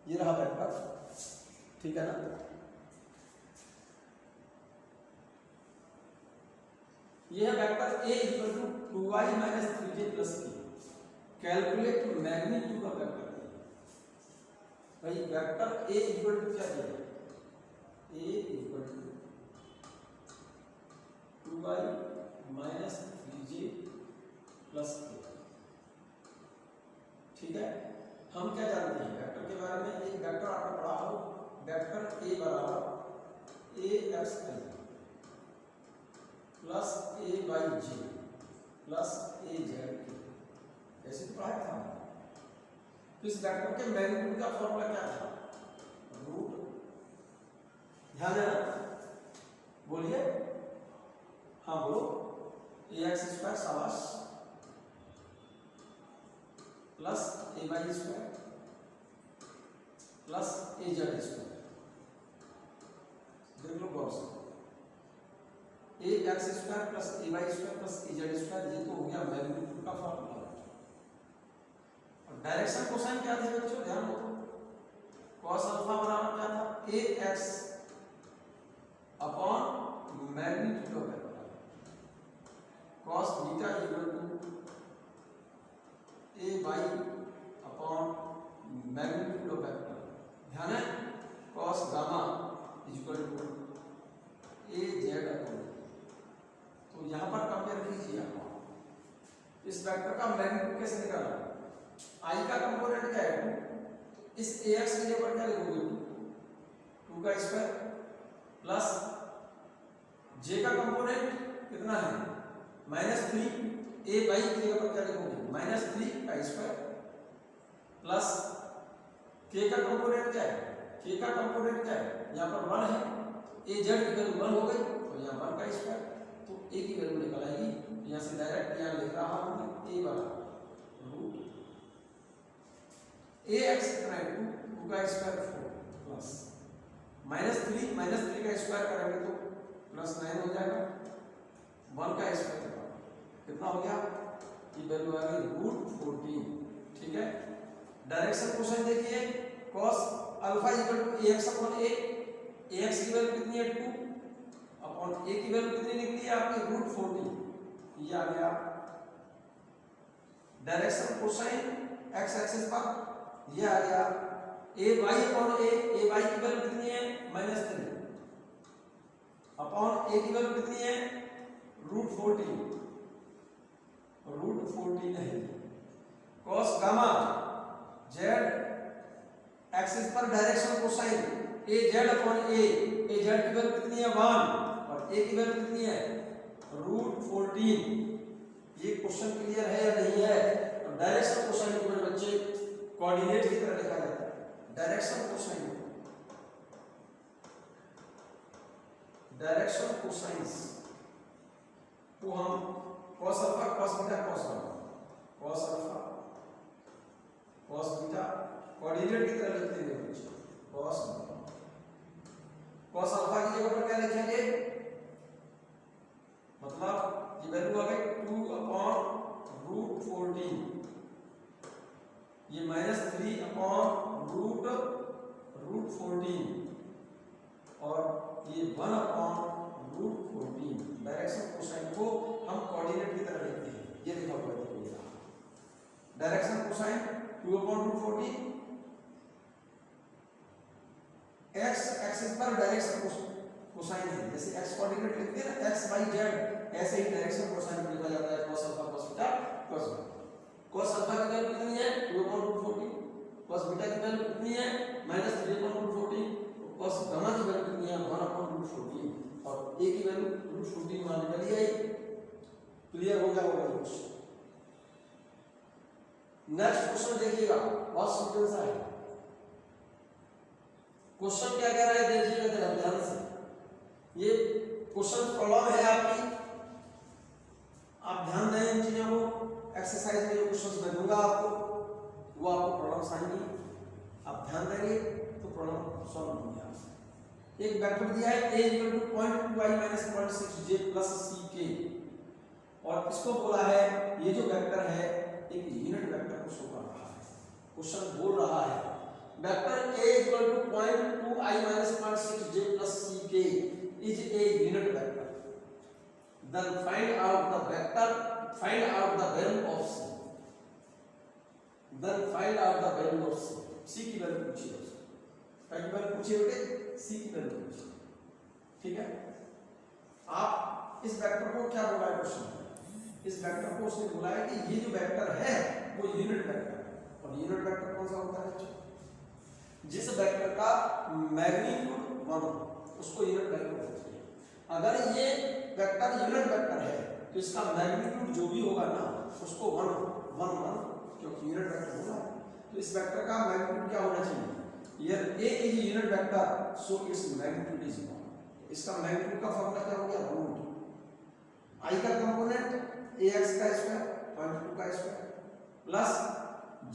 ये रहा वेक्टर, ठीक है ना, ये है vector a equal to 2i minus 3j plus k, calculate magnitude of vector भाई, वेक्टर a इक्वल टू क्या दिया, a equal to 2i minus 3j plus k, ठीक है। हम क्या जानते हैं वेक्टर के बारे में, एक वेक्टर आपने पढ़ा हो, वेक्टर a बराबर a x i plus a y j plus a z k, ऐसे पढ़ाया था। तो इस वेक्टर के मैग्नीट्यूड का फॉर्मूला क्या था, रूट, ध्यान देना, बोलिए, हाँ बोलो, ए एक्स स्क्वायर शाबाश plus A Y square plus A Z square, देख लो गौर से, ए X square plus A Y square plus A Z square, ये तो हो गया मैग्नीट्यूड का फॉर्मूला। और डायरेक्शन कोसाइन क्या थे बच्चों, ध्यान दो, cos अल्फा बराबर क्या था, a x upon magnitude of vector, cos beta equal to a y upon magnitude of vector, ध्यान है, cos gamma equal to a z upon, तो यहां पर कंपेयर कीजिए आप, इस वेक्टर का मैग्नीट्यूड कैसे निकालना, i का कंपोनेंट क्या है 2, इस ax की जगह पर क्या लिखोगे 2 का स्क्वायर प्लस j का कंपोनेंट कितना है -3, a y की जगह पर क्या लिखोगे -3 का स्क्वायर प्लस k का कंपोनेंट क्या है, k का कंपोनेंट क्या है, यहाँ पर 1 है, a z की वैल्यू 1 हो गई, तो यहाँ 1 का स्क्वायर, तो a की वैल्यू निकल आएगी, यहाँ से डायरेक्ट यहाँ लिख रहा हूँ a बराबर रूट ए एक्स कितना है 2 का स्क्वायर 4 प्लस -3 का स्क्वायर करेंगे तो +9 हो जाएगा, 1 का स्क्वायर कितना हो गया, ये वैल्यू आ गई √14, ठीक है। डायरेक्शन क्वेश्चन देखिए, cos alpha equal to ax upon a, ax की वैल्यू कितनी है 2 अपॉन a की वैल्यू कितनी निकली है आपकी √14, ये आ गया डायरेक्शन कोसाइन x एक्सिस पर, ये आ गया a y अपॉन a की वैल्यू कितनी है -3 अपॉन a की वैल्यू कितनी है √14 है। cos गामा z एक्सिस पर direction cosine a z upon a की वैल्यू कितनी है 1 और a की वैल्यू कितनी है √14। ये क्वेश्चन क्लियर है या नहीं है? तो डायरेक्शन कोसाइन को मेरे बच्चे कोऑर्डिनेट की तरह लिखा जाता है। डायरेक्शन कोसाइन को हम cos alpha cos beta cos alpha cos beta coordinate की तरह लिखते हैं बच्चे। cos अल्फा की जगह पर क्या लिखेंगे? मतलब ये वैल्यू आ गई 2/√14, ये -3/√14 और ये 1/√14। डायरेक्शन कोसाइन को हम कोऑर्डिनेट की तरह लिखते हैं। ये लिखा हुआ है, देखिए डायरेक्शन कोसाइन 2/√14 x एक्सिस पर डायरेक्शन कोसाइन है। जैसे x कोऑर्डिनेट लिखते हैं ना x y z, ऐसे ही डायरेक्शन कोसाइन को लिखा जाता है cos alpha cos beta cos beta. cos alpha की वैल्यू कितनी है 2/√14, cos बीटा की वैल्यू कितनी है -3/√14, cos गामा की वैल्यू कितनी है 1/√14 और a की वैल्यू √14 मान लीजिए। क्लियर हो गया होगा क्वेश्चन। नेक्स्ट क्वेश्चन देखिएगा, बहुत सिंपल सा है। क्वेश्चन क्या कह रहा है देखिएगा जरा ध्यान से। ये क्वेश्चन प्रॉब्लम है आपकी, आप ध्यान दें इन चीजों को। एक्सरसाइज में जो क्वेश्चंस मैं दूंगा आपको वो आपको प्रॉब्लम्स आएंगी, आप ध्यान देंगे तो प्रॉब्लम सॉल्व होंगे। एक वेक्टर दिया है a = 0.2i - 0.6j + ck और इसको बोला है ये जो वेक्टर है एक यूनिट वेक्टर को शो कर रहा है। क्वेश्चन बोल रहा है vector a = 0.2i - 0.6j + ck is a unit vector, then find out the value of c। then find out the value of c। c की वैल्यू पूछी है, पहली बार पूछे बेटे c की वैल्यू पूछी। ठीक है, आप इस वेक्टर को क्या बोला है क्वेश्चन? इस वेक्टर को उसने बोला है कि ये जो वेक्टर है वो यूनिट वेक्टर है। और यूनिट वेक्टर कौन सा होता है? जिस वेक्टर का मैग्नीट्यूड 1 हो उसको यूनिट वेक्टर बोलते हैं। अगर ये वेक्टर यूनिट वेक्टर है तो इसका मैग्नीट्यूड जो भी होगा ना उसको 1 क्योंकि यूनिट वेक्टर होगा। तो इस वेक्टर का मैग्नीट्यूड क्या होना चाहिए? Here a is a unit vector, so its magnitude is 1। इसका मैग्नीट्यूड का फॉर्मूला क्या हो गया? रूट i का कंपोनेंट ax का स्क्वायर 0.2 का स्क्वायर प्लस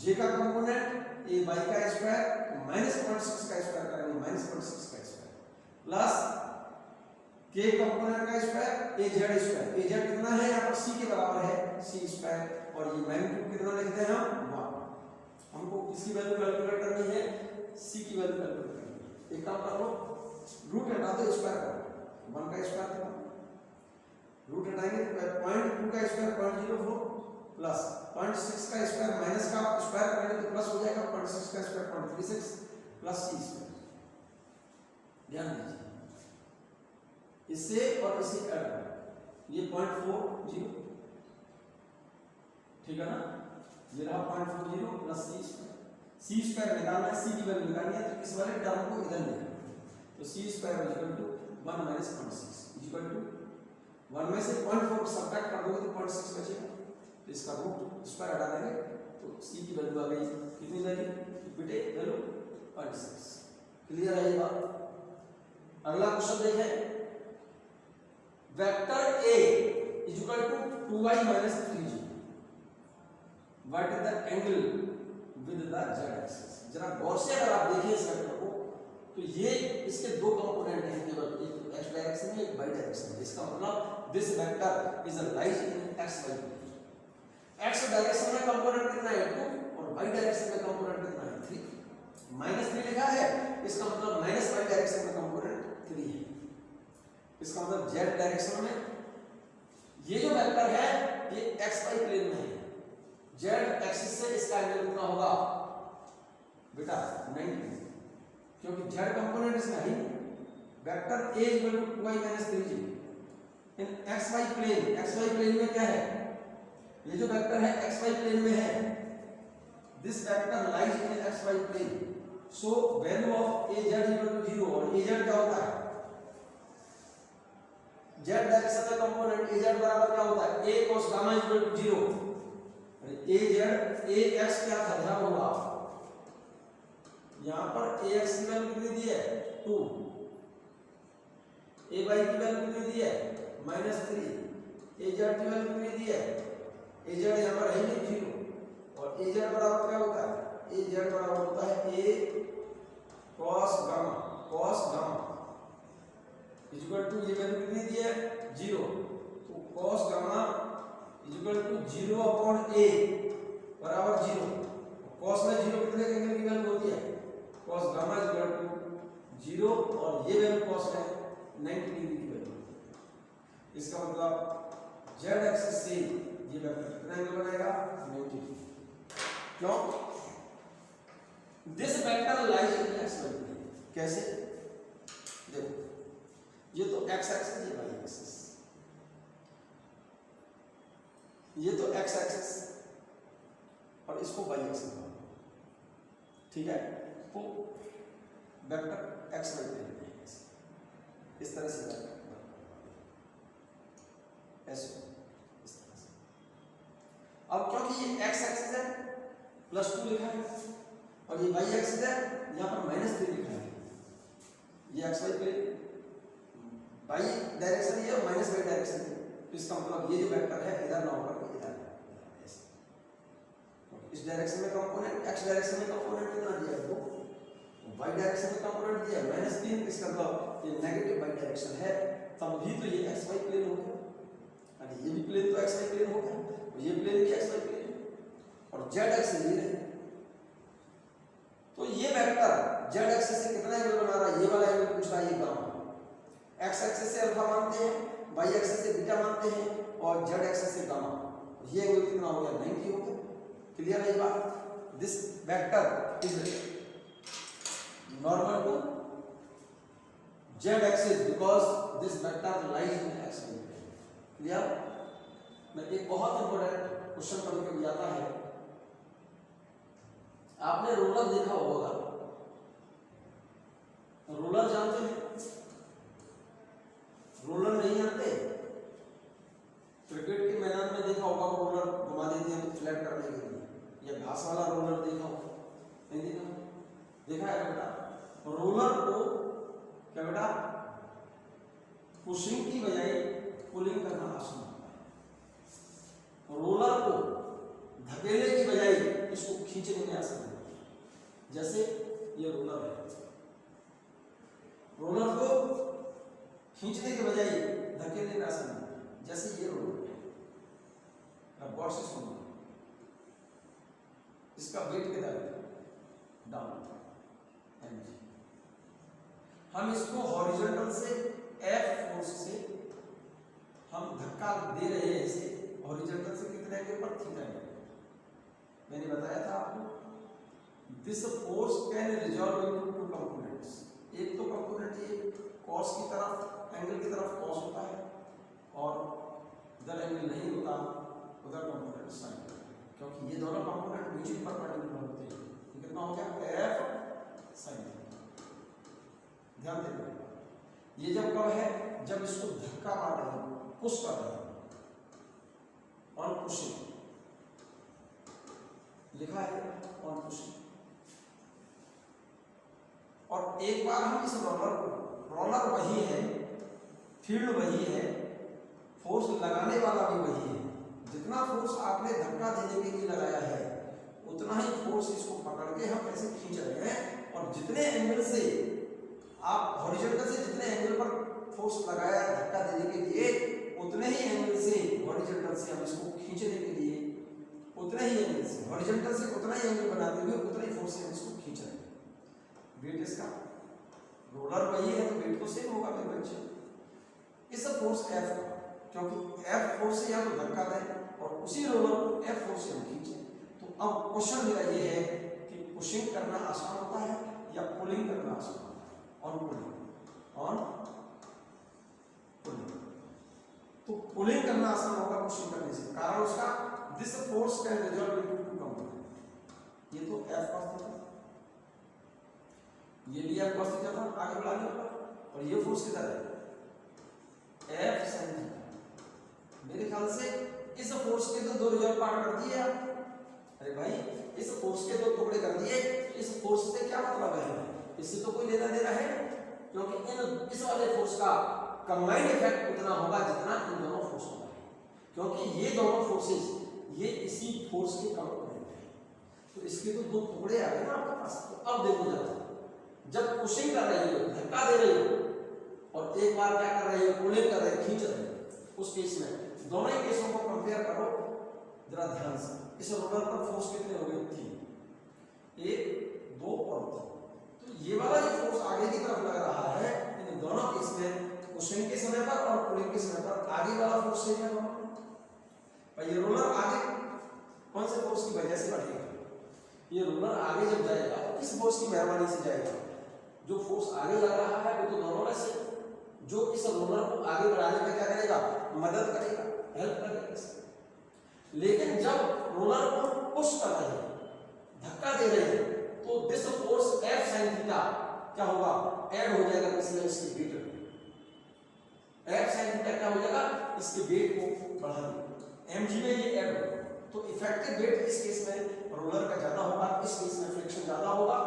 j का कंपोनेंट a y का स्क्वायर -0.6 का स्क्वायर करेंगे -0.6 का स्क्वायर प्लस k कंपोनेंट का square a z square. a z कितना है यहाँ पर c के बराबर है c स्क्वायर और ये मैग्नीट्यूड कितना लिखते हैं हम 1। हमको किसकी वैल्यू कैलकुलेट करनी है? c की वैल्यू कैलकुलेट करनी है। एक काम कर लो, रूट हटा दो, स्क्वायर करो। 1 का स्क्वायर करो, रूट हटाएंगे तो 0.2 का स्क्वायर 0.04 प्लस 0.6 का स्क्वायर माइनस का स्क्वायर करेंगे तो प्लस हो जाएगा 0.6 का स्क्वायर 0.36 प्लस c स्क्वायर। ध्यान दीजिए, इससे और इसे ऐड करो, ये 0.40, ठीक है ना? ये रहा 0.40 प्लस c स्क्वायर निकालना है, c की वैल्यू निकालनी है तो इस वाले टर्म को इधर ले आना। तो c स्क्वायर = 1 - 0.6 = 1 में से 0.4 सब्ट्रैक्ट कर दोगे तो 0.6 बचेगा। तो इसका रूट स्क्वायर हटा देंगे तो c की वैल्यू आ गई कितनी वैल्यू बेटे? वैल्यू 0.6। क्लियर है ये बात? अगला क्वेश्चन देखें, vector a = 2i - 3j, what is the angle with the z axis? जरा गौर से अगर आप देखें इस वेक्टर को तो ये इसके दो कंपोनेंट हैं, केवल एक x डायरेक्शन में एक y डायरेक्शन में। इसका मतलब this vector is lies in x y plane. x direction में कंपोनेंट कितना है 2 और y डायरेक्शन में कंपोनेंट कितना है 3। -3 लिखा है, इसका मतलब -y डायरेक्शन में कंपोनेंट 3 है। इसका मतलब z डायरेक्शन में ये जो वेक्टर है ये xy प्लेन में है। z एक्सिस से इसका एंगल कितना होगा बेटा 90, क्योंकि z कंपोनेंट इसमें है। Vector a = 2i - 3j in X Y plane, X Y plane में क्या है, ये जो वेक्टर है एक्स वाई प्लेन में है, this vector lies in X Y plane, so value of A Z equal to 0, और ए जेड क्या होता है, जेड डायरेक्शन का कंपोनेंट ए जेड बराबर क्या होता है, a cos gamma equal to 0, A Z A X क्या था, ध्यान होगा यहां पर ए एक्स की वैल्यू कितनी दी है 2, ए वाई की वैल्यू कितनी दी है -3, ए जेड की वैल्यू कितनी दी है, ए जेड यहां पर है नहीं 0, और ए जेड बराबर क्या होता है, ए जेड बराबर होता है a cos gamma equal to, ये वैल्यू कितनी दी है 0, तो cos gamma equal to 0 upon a बराबर 0, cos में 0 कितने एंगल की वैल्यू होती है, cos गामा इक्वल टू 0, और ये वैल्यू cos है 90 डिग्री की वैल्यू, इसका मतलब z एक्सिस से ये वेक्टर कितना एंगल बनाएगा 90, क्यों, this vector lies in X Y plane, कैसे, देखो ये तो x एक्सिस, ये y एक्सिस, ये तो x एक्सिस और इसको y एक्सिस, ठीक है, तो वेक्टर x y प्लेन में है, इस तरह से वेक्टर ऐसे इस तरह से। अब क्योंकि ये x एक्सिस है +2 लिखा है और ये y एक्सिस है यहां पर -3 लिखा है, ये x y plane y direction ये और -y डायरेक्शन है, तो इसका मतलब ये जो वेक्टर है इधर ना होकर इधर है, इस डायरेक्शन में कंपोनेंट, x डायरेक्शन में कंपोनेंट कितना दिया है 2, y डायरेक्शन में कंपोनेंट दिया है -3, इसका मतलब ये नेगेटिव y डायरेक्शन है, तब भी तो ये xy प्लेन हो गया, अरे ये भी प्लेन तो xy प्लेन हो गया, और ये प्लेन भी xy प्लेन है, और z एक्सिस ये है, तो ये वेक्टर z एक्सिस से कितना एंगल बना रहा है, ये वाला एंगल पूछ रहा है, ये गामा, x एक्सिस से अल्फा मानते हैं, y एक्सिस से बीटा मानते हैं, और z एक्सिस से गामा, ये एंगल कितना हो गया 90 हो गया, क्लियर है ये बात, this vector is normal to z axis because this vector lies in x plane, clear. मैं एक बहुत इंपॉर्टेंट क्वेश्चन कभी कभी आता है, आपने रोलर देखा होगा, रोलर जानते हैं, रोलर नहीं जानते, क्रिकेट के मैदान में देखा होगा रोलर घुमा देते हैं फ्लैट करने के लिए, या घास वाला रोलर देखा हो, नहीं देखा, देखा है बेटा, रोलर को क्या बेटा पुशिंग की बजाय पुलिंग करना आसान होता है, रोलर को धकेलने की बजाय इसको खींचने में आसान होता है, जैसे ये रोलर है, रोलर को खींचने के बजाय धकेलने में आसान होता है, जैसे ये रोलर है, अब गौर से सुनो, इसका वेट कितना है डाउन, हम इसको हॉरिजॉन्टल से F फोर्स से हम धक्का दे रहे हैं, इसे हॉरिजॉन्टल से कितने एंगल पर थीटा एंगल, मैंने बताया था आपको, this force can resolve into two components, एक तो कंपोनेंट ये कॉस की तरफ एंगल की तरफ कॉस होता है, और इधर एंगल नहीं होता, उधर कंपोनेंट साइन, क्योंकि ये दोनों कंपोनेंट म्यूचुअली परपेंडिकुलर होते हैं, तो कितना हो गया F साइन, ध्यान देना, ये जब कब है, जब इसको धक्का मार रहे हैं, पुश कर रहे हैं, ऑन पुशिंग लिखा है, ऑन पुशिंग, और एक बार हम इस रोलर को, रोलर वही है, फील्ड वही है, फोर्स लगाने वाला भी वही है, जितना फोर्स आपने धक्का देने के लिए लगाया है उतना ही फोर्स इसको पकड़ के हम ऐसे खींच रहे हैं, और जितने एंगल से आप हॉरिजॉन्टल से जितने एंगल पर फोर्स लगाया धक्का देने के लिए, उतने ही एंगल से हॉरिजॉन्टल से हम इसको खींचने के लिए, उतने ही एंगल से हॉरिजॉन्टल से उतना ही एंगल बनाते हुए उतने ही फोर्स से हम इसको खींच रहे हैं, वेट इसका, रोलर वही है तो वेट तो सेम होगा मेरे बच्चे, इस फोर्स F का, क्योंकि F फोर्स से हम धक्का दें और उसी रोलर को F फोर्स से हम खींचे, तो अब क्वेश्चन मेरा ये है कि पुशिंग करना आसान होता है या पुलिंग करना आसान होता है, on pulling, on pulling, pulling करना आसान होगा पुशिंग करने से, कारण उसका this force can resolve into to component. ये तो F cos थीटा, ये भी F cos थीटा था, आगे बढ़ा लिया, और ये फोर्स किधर है F sin थीटा। मेरे ख्याल से इस फोर्स के तो दो रिजल्ट पार्ट कर दिए आप। अरे भाई इस फोर्स के दो टुकड़े कर दिए, इस फोर्स से क्या मतलब है, इससे तो कोई लेना देना है, क्योंकि इन इस वाले फोर्स का कंबाइंड इफेक्ट उतना होगा जितना इन दोनों फोर्स का है, क्योंकि ये दोनों फोर्सेस ये इसी फोर्स के कंपोनेंट है। तो इसके तो दो टुकड़े आ गए ना आपके पास। तो अब देखो जब पुशिंग कर रही हो, धक्का दे रही हो, और एक बार क्या कर रही हो, पुलिंग कर रही हो, खींच रही हो, उस केस में दोनों ही केसों को कंपेयर करो जरा ध्यान से। इस रोलर पर फोर्स कितने हो गए, 3, 1, 2 और 3। तो ये वाला जो फोर्स आगे की तरफ लग रहा है, इन दोनों केस में पुशिंग के समय पर और पुलिंग के समय पर आगे वाला फोर्स सेम है दोनों में। पर ये रोलर आगे कौन से फोर्स की वजह से बढ़ेगा, ये रोलर आगे जब जाएगा तो किस फोर्स की मेहरबानी से जाएगा, जो फोर्स आगे लग रहा है वो तो दोनों में से जो इस रोलर को आगे बढ़ाने में क्या करेगा, मदद करेगा, हेल्प करेगा। लेकिन जब रोलर को पुश कर रहे हैं, धक्का दे रहे हैं, तो this force F sin theta क्या होगा, ऐड हो जाएगा इसमें, इसके वेट में। F sin थीटा क्या हो जाएगा, इसके वेट को बढ़ा देगा, mg में ये ऐड होगा। तो इफेक्टिव वेट इस केस में रोलर का ज्यादा होगा, इस केस में फ्रिक्शन ज्यादा होगा।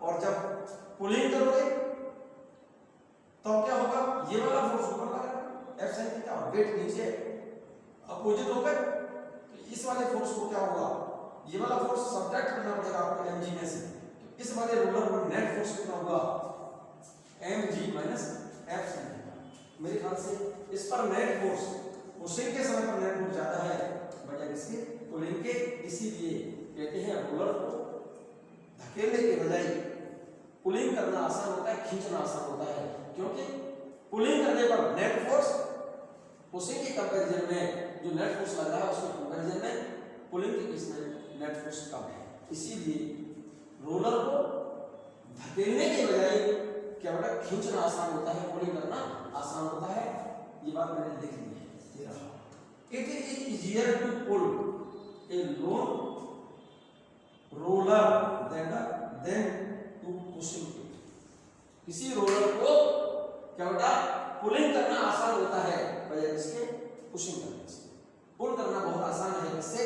और जब पुलिंग करोगे तो क्या होगा, ये वाला फोर्स ऊपर लगेगा F sin थीटा, और वेट नीचे अपोजिट होगा। तो इस वाले फोर्स को क्या होगा, ये वाला फोर्स सब्ट्रैक्ट करना पड़ेगा आपको mg में से। तो इस वाले रोलर पर नेट फोर्स कितना होगा, mg minus F sin theta. मेरे ख्याल से इस पर नेट फोर्स पुशिंग के समय पर नेट फोर्स ज्यादा है बजाय इसके पुलिंग के। इसीलिए कहते हैं रोलर को धकेलने के बजाय पुलिंग करना आसान होता है, खींचना आसान होता है, क्योंकि पुलिंग करने पर नेट फोर्स पुशिंग के कंपैरिजन में जो नेट फोर्स लग रहा है उसके कंपैरिजन में पुलिंग के केस में नेट फोर्स कम है। इसीलिए रोलर को धकेलने के बजाय क्या बेटा, खींचना आसान होता है, पुलिंग करना आसान होता है। ये बात मैंने लिख दी है। It is easier to pull a lone roller than to pushing it. किसी रोलर को क्या बेटा, पुलिंग करना आसान होता है बजाय इसके पुशिंग करने से। पुल करना बहुत आसान है इससे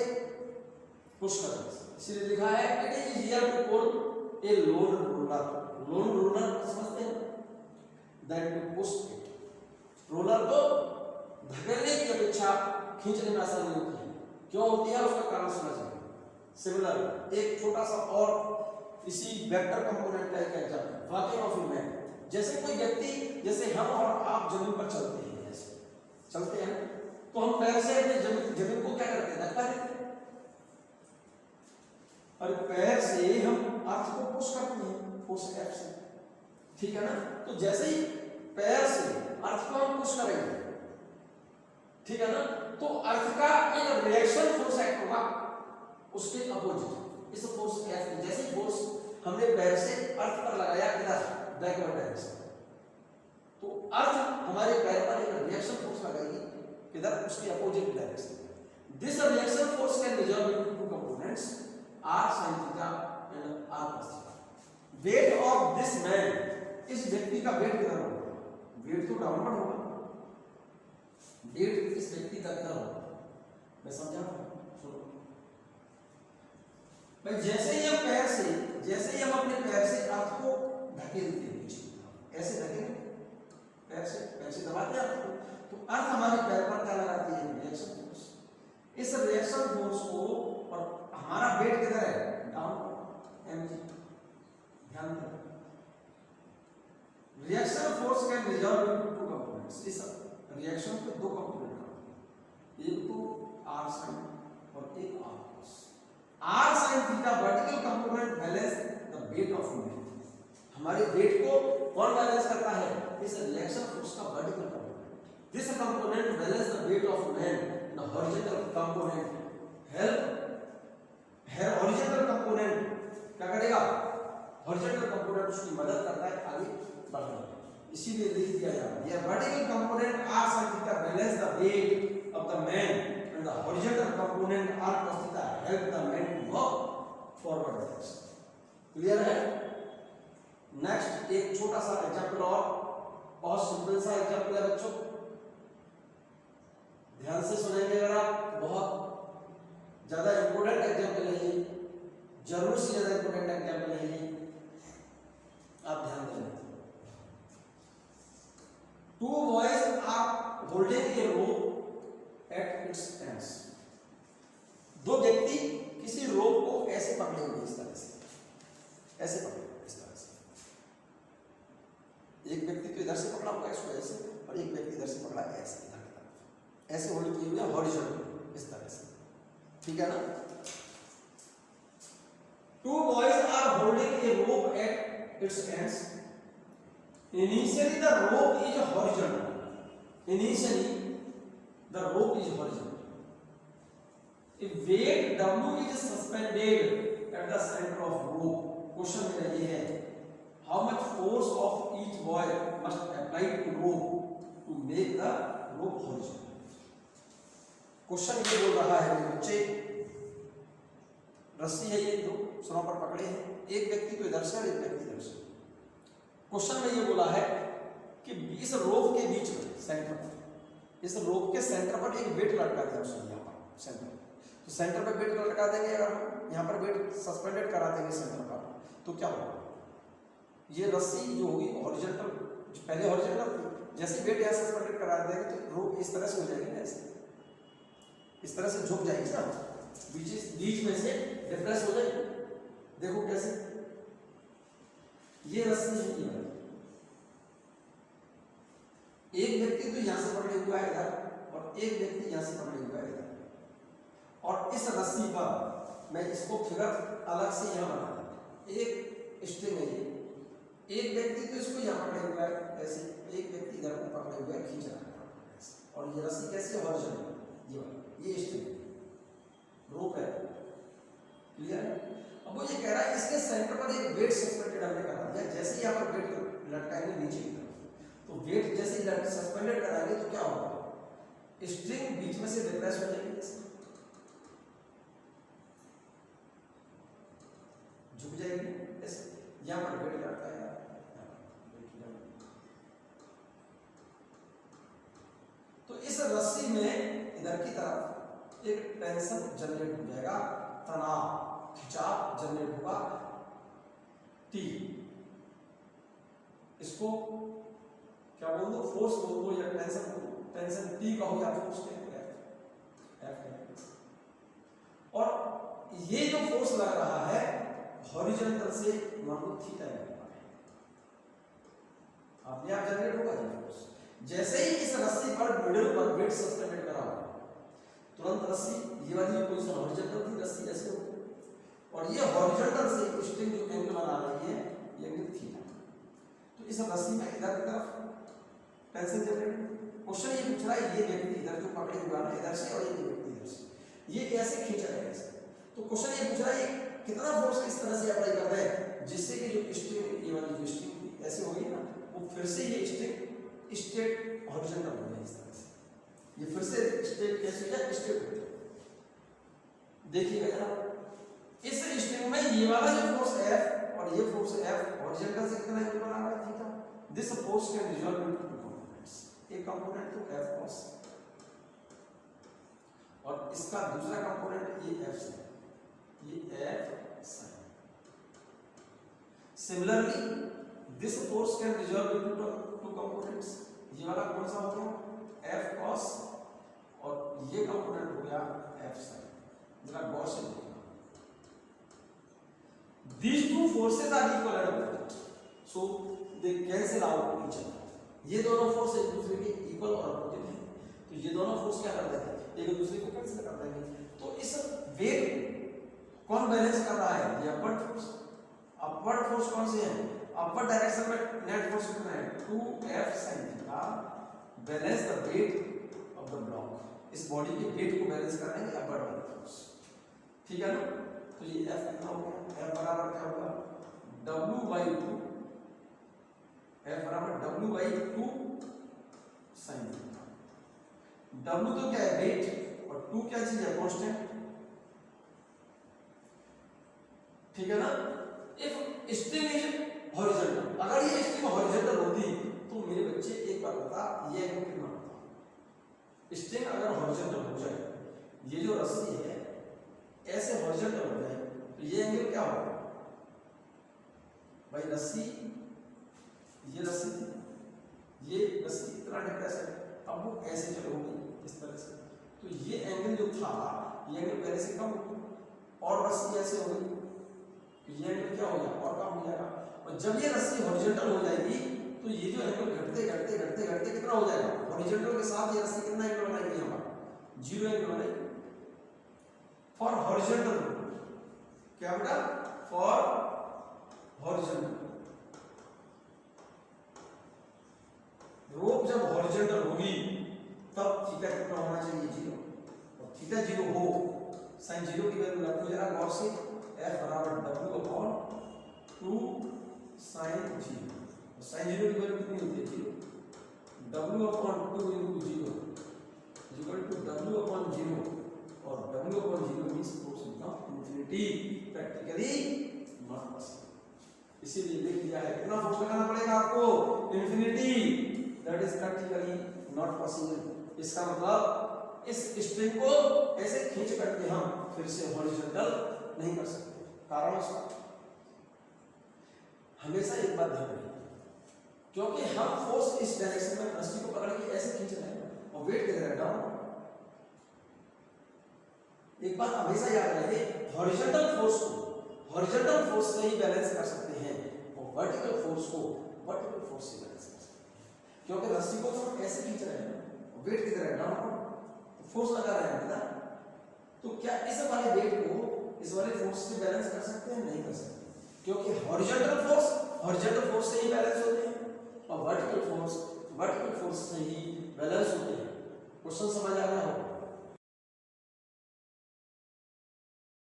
पुश करने से, इसलिए लिखा है it is easier to pull a lawn roller. Lawn roller समझते हैं, that to push it. Roller को धकेलने की अपेक्षा खींचने में आसानी होती है। क्यों होती है, उसका कारण समझ लीजिए। सिमिलर एक छोटा सा और इसी वेक्टर कंपोनेंट का एक example, walking of a man. जैसे कोई व्यक्ति, जैसे हम और आप जमीन पर चलते हैं, जैसे चलते हैं तो हम पैर से अपने जमीन को क्या करते हैं, धक्का देते हैं, और पैर से हम अर्थ को पुश करते हैं, पुश F से, ठीक है ना। तो जैसे ही पैर से अर्थ को हम पुश करेंगे, ठीक है ना, तो अर्थ का एक रिएक्शन फोर्स एक्ट होगा उसके अपोजिट। इस फोर्स F, जैसे फोर्स हमने पैर से अर्थ पर लगाया इधर बैकवर्ड डायरेक्शन, तो अर्थ हमारे पैर पर एक रिएक्शन फोर्स लगाएगी इधर उसके opposite direction. This reaction force can resolve into two components r sin theta and r cos theta. Weight of this man, इस व्यक्ति का वेट कितना होगा, वेट तो डाउनवर्ड होगा, वेट इस व्यक्ति का कितना होगा, मैं समझा, सुनो भाई। जैसे ही हम पैर से, जैसे ही हम अपने पैर से अर्थ को धकेलते हैं पीछे, ऐसे धकेलते पैर से दबाते हैं अर्थ को, तो अर्थ हमारे पैर पर क्या लगाती है, रिएक्शन फोर्स। इस रिएक्शन फोर्स को, और हमारा वेट किधर है, डाउन mg, ध्यान दें। Reaction force can resolve into two components. इस रिएक्शन के दो कंपोनेंट हैं, एक तो r sin और एक r cos। r sin theta vertical component balance the weight of man. हमारे वेट को कौन बैलेंस करता है, इस रिएक्शन फोर्स का vertical component. This component balance the weight of man. The horizontal component help है, हॉरिजॉन्टल कंपोनेंट क्या करेगा, हॉरिजॉन्टल कंपोनेंट उसकी मदद करता है आगे बढ़ने में। इसीलिए लिख दिया जाता है vertical component R sin theta balance the weight of the man and the horizontal component R cos theta help the man to work forward direction. Clear है? नेक्स्ट एक छोटा सा एग्जांपल और बहुत सिंपल सा एग्जांपल है बच्चों, ध्यान से सुनेंगे अगर आप, बहुत ज्यादा इंपॉर्टेंट एग्जांपल है ये, जरूर से ज्यादा इंपॉर्टेंट एग्जांपल है ये, आप ध्यान दें। Two boys are holding a rope at its ends. दो व्यक्ति किसी रोप को ऐसे पकड़े हुए इस तरह से, ऐसे पकड़े हुए इस तरह से। एक व्यक्ति तो इधर से पकड़ा हुआ है इसको ऐसे, और एक व्यक्ति इधर से पकड़ा है ऐसे, इधर की तरफ ऐसे होल्ड किए हुए हॉरिजॉन्टल इस तरह से, ठीक है ना? Two boys are holding a rope at its ends. Initially the rope is horizontal. Initially the rope is horizontal. If weight W is suspended at the center of rope, question मेरा ये है, how much force of each boy must apply to rope to make the rope horizontal? Question ये बोल रहा है कि बच्चे, रस्सी है ये दो सरों पर पकड़े हैं, एक व्यक्ति तो इधर से और एक व्यक्ति इधर से। क्वेश्चन में ये बोला है कि इस रोप के बीच में सेंटर पर, इस रोप के सेंटर पर एक वेट लटका दिया उसने यहाँ पर सेंटर, तो सेंटर पर वेट लटका देंगे, अगर हम यहाँ पर वेट सस्पेंडेड करा देंगे सेंटर पर, तो क्या होगा? ये रस्सी जो होगी हॉरिजॉन्टल, जो पहले हॉरिजॉन्टल थी, जैसे वेट यहाँ सस्पेंडेड करा देंगे तो रोप इस तरह से हो जाएगी ना, ऐसे इस तरह से झुक जाएगी ना, बीच में से डिप्रेस हो जाएगी। देखो कैसे, ये रस्सी है ये, एक व्यक्ति तो यहां से पकड़े हुआ है इधर, और एक व्यक्ति यहां से पकड़े हुआ है इधर, और इस रस्सी पर मैं इसको फिगर अलग से यहां बना दूं, एक स्ट्रिंग है ये, एक व्यक्ति तो इसको यहां पकड़े हुआ है ऐसे, एक व्यक्ति इधर को पकड़े हुआ है खींच रहा है, और ये रस्सी कैसे हॉरिजॉन्टल, ये स्ट्रिंग रोप है। क्लियर? अब वो ये कह रहा है इसके सेंटर पर एक वेट सस्पेंडेड हमने करा दिया, जैसे ही यहाँ पर वेट लटकाएंगे नीचे की तरफ, तो वेट जैसे ही सस्पेंडेड कराएंगे तो क्या होगा? स्ट्रिंग बीच में से डिप्रेस हो जाएगी, झुक जाएगी ऐसे, यहाँ पर वेट लटकाएगा, तो इस रस्सी में इधर की तरफ एक टेंशन जनरेट हो जाएगा, तनाव खिंचाव जनरेट होगा T, इसको क्या बोल दो, फोर्स बोल दो या टेंशन T का हो या फोर्स F। और ये जो फोर्स लग रहा है हॉरिजॉन्टल से मान लो थीटा अपने आप जनरेट होगा ये फोर्स। जैसे ही इस रस्सी पर मिडिल पर वेट सस्पेंडेड करा होगा, तुरंत रस्सी ये वाली पोजीशन हॉरिजॉन्टल थी, रस्सी ऐसे होगी, और ये हॉरिजॉन्टल से स्ट्रिंग जो एंगल बना रही है ये एंगल थीटा, तो इस रस्सी में इधर की तरफ टेंशन जनरेट। क्वेश्चन ये पूछ रहा है ये व्यक्ति इधर जो पकड़े हुआ है इधर से और ये व्यक्ति इधर से, ये ऐसे खींच रहा है ऐसे, तो क्वेश्चन ये पूछ रहा है कितना फोर्स किस तरह से अप्लाई कर रहा है जिससे कि जो स्ट्रिंग ये वाली जो स्ट्रिंग ऐसे होगी ना, वो फिर से ये स्ट्रिंग स्ट्रेट हॉरिजॉन्टल हो जाए इस तरह से, ये फिर से स्ट्रेट कैसे हो जाए, स्ट्रेट हो जाए। देखिएगा जरा इस स्ट्रिंग में ये वाला जो फोर्स F और ये फोर्स F हॉरिजॉन्टल से कितना एंगल बना रहा है theta, this force can resolve into two components, एक कंपोनेंट तो F cos और इसका दूसरा कंपोनेंट ये F sin, ये F sin। Similarly this force can resolve into two components, ये वाला कौन सा हो गया F cos और ये कंपोनेंट हो गया F sin। जरा गौर से देखिए, these two forces are equal at opposite, so they cancel out each other। ये दोनों फोर्स एक दूसरे के इक्वल और अपोजिट हैं, तो ये दोनों फोर्स क्या कर देते हैं, एक दूसरे को कैंसिल कर देंगे। तो इस वेट कौन बैलेंस कर रहा है, ये अपवर्ड फोर्स। अपवर्ड फोर्स कौन से है, अपवर्ड डायरेक्शन में नेट फोर्स कितना है 2F sin theta balance the weight of the block, इस बॉडी के वेट को बैलेंस कर रहे हैं अपवर्ड वाला फोर्स, ठीक है ना। तो ये F कितना हो गया, F बराबर क्या होगा W/2 F बराबर W/2 sin थीटा। W तो क्या है वेट और 2 क्या चीज है कांस्टेंट, ठीक है ना। इफ स्ट्रिंग इज हॉरिजॉन्टल, अगर ये स्ट्रिंग हॉरिजॉन्टल होती तो मेरे बच्चे एक बात बता, ये एंगल कितना होता। स्ट्रिंग अगर हॉरिजॉन्टल हो जाए, ये जो रस्सी है ऐसे हॉरिजॉन्टल हो जाए तो ये एंगल क्या होगा भाई। रस्सी, ये रस्सी थी, ये रस्सी इतना डिप्रेस है, अब वो ऐसे चल हो गई इस तरह से, तो ये एंगल जो था ये एंगल पहले से कम हो गया और रस्सी ऐसे हो गई तो ये एंगल क्या हो गया और कम हो जाएगा। और जब ये रस्सी हॉरिजॉन्टल हो जाएगी तो ये जो एंगल घटते घटते घटते घटते कितना हो जाएगा, हॉरिजॉन्टल के साथ ये रस्सी कितना एंगल बनाएगी यहाँ पर, 0 एंगल बनाएगी फॉर हॉरिजॉन्टल। क्या बेटा, फॉर हॉरिजॉन्टल। रोप जब हॉरिजॉन्टल होगी तब थीटा कितना होना चाहिए, 0। और थीटा 0 हो, sin 0 की वैल्यू रखो जरा गौर से, F बराबर W/2 sin 0। sin 0 की वैल्यू कितनी होती है, 0। W/2 into 0 is equal to W/0 और W/0 means force of infinity, practically not possible। इसीलिए लिख दिया है, कितना फोर्स लगाना पड़ेगा आपको, infinity, that is practically not possible. इसका मतलब इस स्ट्रिंग को ऐसे खींच करके हम फिर से हॉरिजॉन्टल नहीं कर सकते। कारण उसका हमेशा एक बात ध्यान रखिए, क्योंकि हम फोर्स इस डायरेक्शन में रस्सी को पकड़ के ऐसे खींच रहे हैं और वेट किधर है, डाउन। एक बात हमेशा याद रखिए, हॉरिजॉन्टल फोर्स से ही बैलेंस कर सकते हैं और वर्टिकल फोर्स को वर्टिकल फोर्स से बैलेंस कर सकते हैं, क्योंकि रस्सी को तो हम ऐसे खींच रहे हैं और वेट किधर है, डाउन, तो फोर्स लगा रहे हैं ना। तो क्या इस वाले वेट को इस वाले फोर्स से बैलेंस कर सकते हैं, नहीं कर सकते, क्योंकि हॉरिजॉन्टल फोर्स से ही बैलेंस होते हैं और वर्टिकल फोर्स से ही बैलेंस होते हैं। क्वेश्चन समझ आ रहा हो?